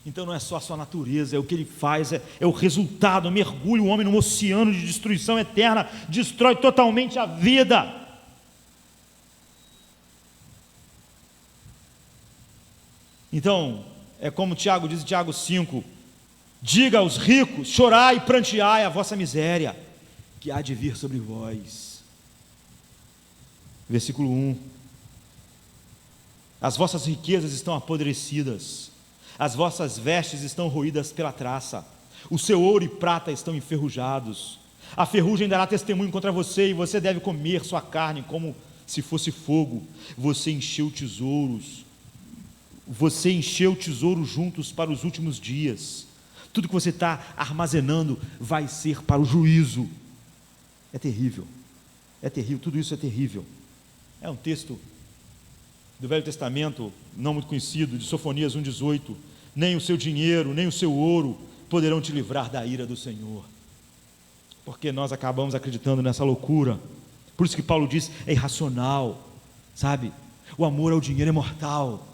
Então não é só a sua natureza, é o que ele faz, é o resultado, mergulha o homem num oceano de destruição eterna, destrói totalmente a vida. Então, é como Tiago diz em Tiago 5, diga aos ricos, chorai e pranteai a vossa miséria, que há de vir sobre vós. Versículo 1, as vossas riquezas estão apodrecidas, as vossas vestes estão roídas pela traça, o seu ouro e prata estão enferrujados, a ferrugem dará testemunho contra você, e você deve comer sua carne como se fosse fogo. Você encheu tesouros juntos para os últimos dias. Tudo que você está armazenando vai ser para o juízo. É terrível, tudo isso é terrível. É um texto do Velho Testamento, não muito conhecido, de Sofonias 1,18, nem o seu dinheiro, nem o seu ouro poderão te livrar da ira do Senhor, porque nós acabamos acreditando nessa loucura. Por isso que Paulo diz, é irracional, sabe? O amor ao dinheiro é mortal,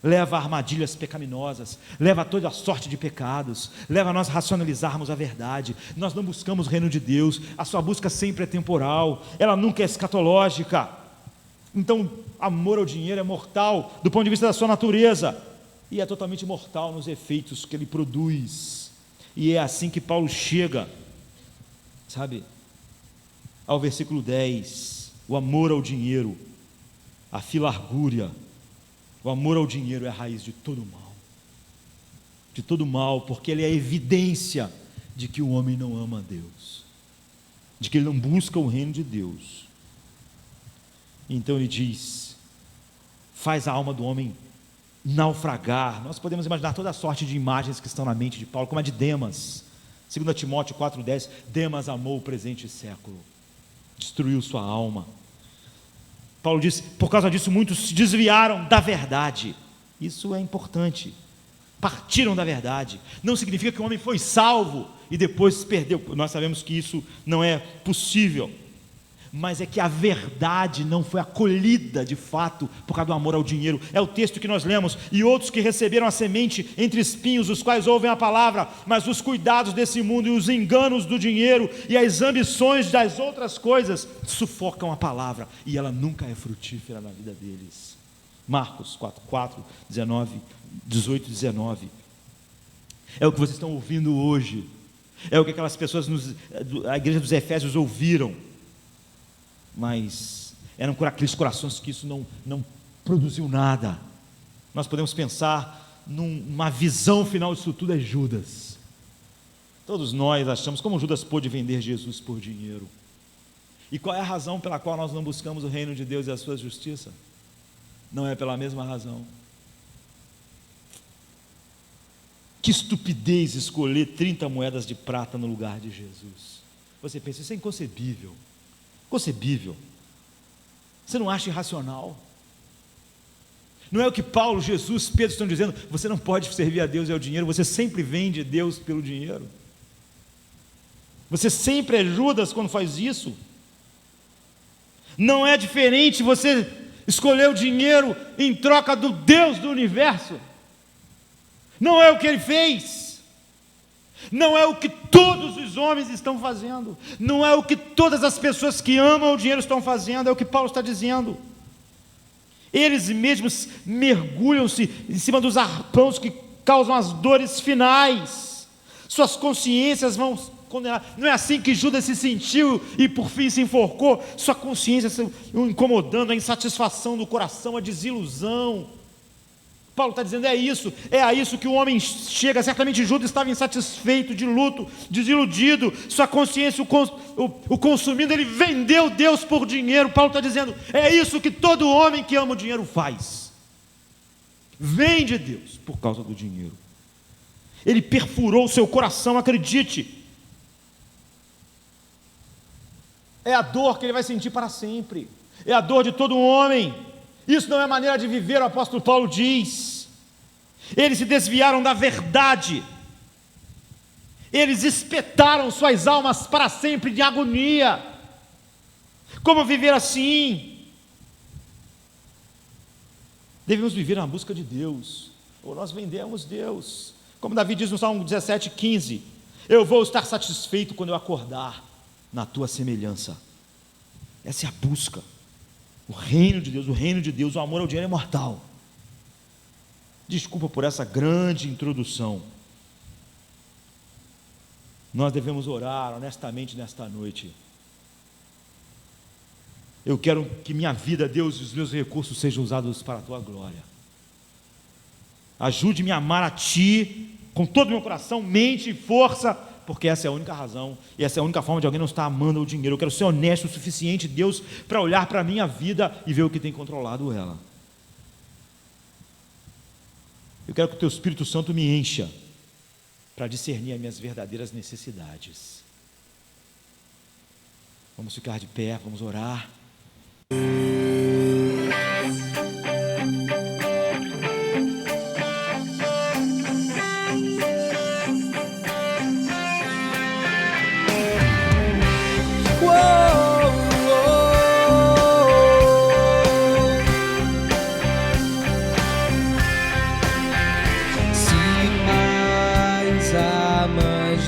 leva a armadilhas pecaminosas, leva a toda a sorte de pecados, leva a nós racionalizarmos a verdade. Nós não buscamos o reino de Deus, a sua busca sempre é temporal, ela nunca é escatológica. Então, amor ao dinheiro é mortal do ponto de vista da sua natureza, e é totalmente mortal nos efeitos que ele produz. E é assim que Paulo chega, sabe, ao versículo 10, o amor ao dinheiro, a filargúria. O amor ao dinheiro é a raiz de todo mal, porque ele é a evidência de que o homem não ama a Deus, de que ele não busca o reino de Deus. Então ele diz, faz a alma do homem naufragar. Nós podemos imaginar toda a sorte de imagens que estão na mente de Paulo, como a de Demas. 2 Timóteo 4,10, Demas amou o presente século, destruiu sua alma. Paulo diz, por causa disso muitos se desviaram da verdade. Isso é importante, partiram da verdade. Não significa que o homem foi salvo e depois se perdeu, nós sabemos que isso não é possível, mas é que a verdade não foi acolhida de fato por causa do amor ao dinheiro. É o texto que nós lemos, e outros que receberam a semente entre espinhos, os quais ouvem a palavra, mas os cuidados desse mundo e os enganos do dinheiro e as ambições das outras coisas sufocam a palavra, e ela nunca é frutífera na vida deles. Marcos 4, 18 e 19, é o que vocês estão ouvindo hoje, é o que aquelas pessoas, a igreja dos Efésios ouviram, mas eram por aqueles corações que isso não produziu nada. Nós podemos pensar numa visão final disso tudo, é Judas. Todos nós achamos, como Judas pôde vender Jesus por dinheiro? E qual é a razão pela qual nós não buscamos o reino de Deus e a sua justiça? Não é pela mesma razão. Que estupidez escolher 30 moedas de prata no lugar de Jesus. Você pensa, isso é inconcebível. Concebível. Você não acha irracional? Não é o que Paulo, Jesus, Pedro estão dizendo? Você não pode servir a Deus e ao dinheiro, você sempre vende Deus pelo dinheiro. Você sempre é Judas quando faz isso. Não é diferente você escolher o dinheiro em troca do Deus do universo. Não é o que ele fez. Não é o que todos os homens estão fazendo, não é o que todas as pessoas que amam o dinheiro estão fazendo, é o que Paulo está dizendo. Eles mesmos mergulham-se em cima dos arpões que causam as dores finais, suas consciências vão condenar. Não é assim que Judas se sentiu e por fim se enforcou, sua consciência se incomodando, a insatisfação do coração, a desilusão. Paulo está dizendo, é a isso que o homem chega. Certamente Judas estava insatisfeito, de luto, desiludido, sua consciência o consumindo, ele vendeu Deus por dinheiro. Paulo está dizendo, é isso que todo homem que ama o dinheiro faz, vende Deus por causa do dinheiro. Ele perfurou o seu coração, acredite, é a dor que ele vai sentir para sempre, é a dor de todo homem. Isso não é maneira de viver, o apóstolo Paulo diz. Eles se desviaram da verdade, eles espetaram suas almas para sempre de agonia. Como viver assim? Devemos viver na busca de Deus, ou nós vendemos Deus. Como Davi diz no Salmo 17:15: eu vou estar satisfeito quando eu acordar na tua semelhança. Essa é a busca. O reino de Deus, o amor ao dinheiro é mortal. Desculpa por essa grande introdução. Nós devemos orar honestamente nesta noite. Eu quero que minha vida, Deus, e os meus recursos sejam usados para a tua glória. Ajude-me a amar a ti com todo o meu coração, mente e força, porque essa é a única razão, e essa é a única forma de alguém não estar amando o dinheiro. Eu quero ser honesto o suficiente, Deus, para olhar para a minha vida e ver o que tem controlado ela. Eu quero que o teu Espírito Santo me encha para discernir as minhas verdadeiras necessidades. Vamos ficar de pé, vamos orar.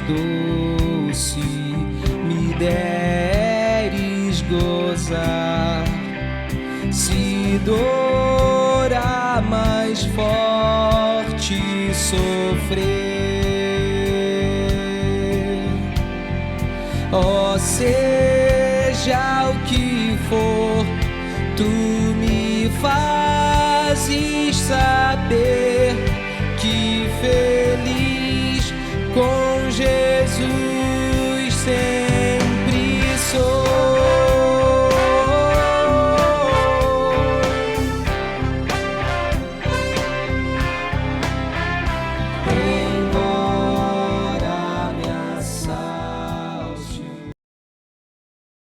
Doce me deres gozar, se dor a mais forte sofrer, ó, seja o que for, tu me fazes saber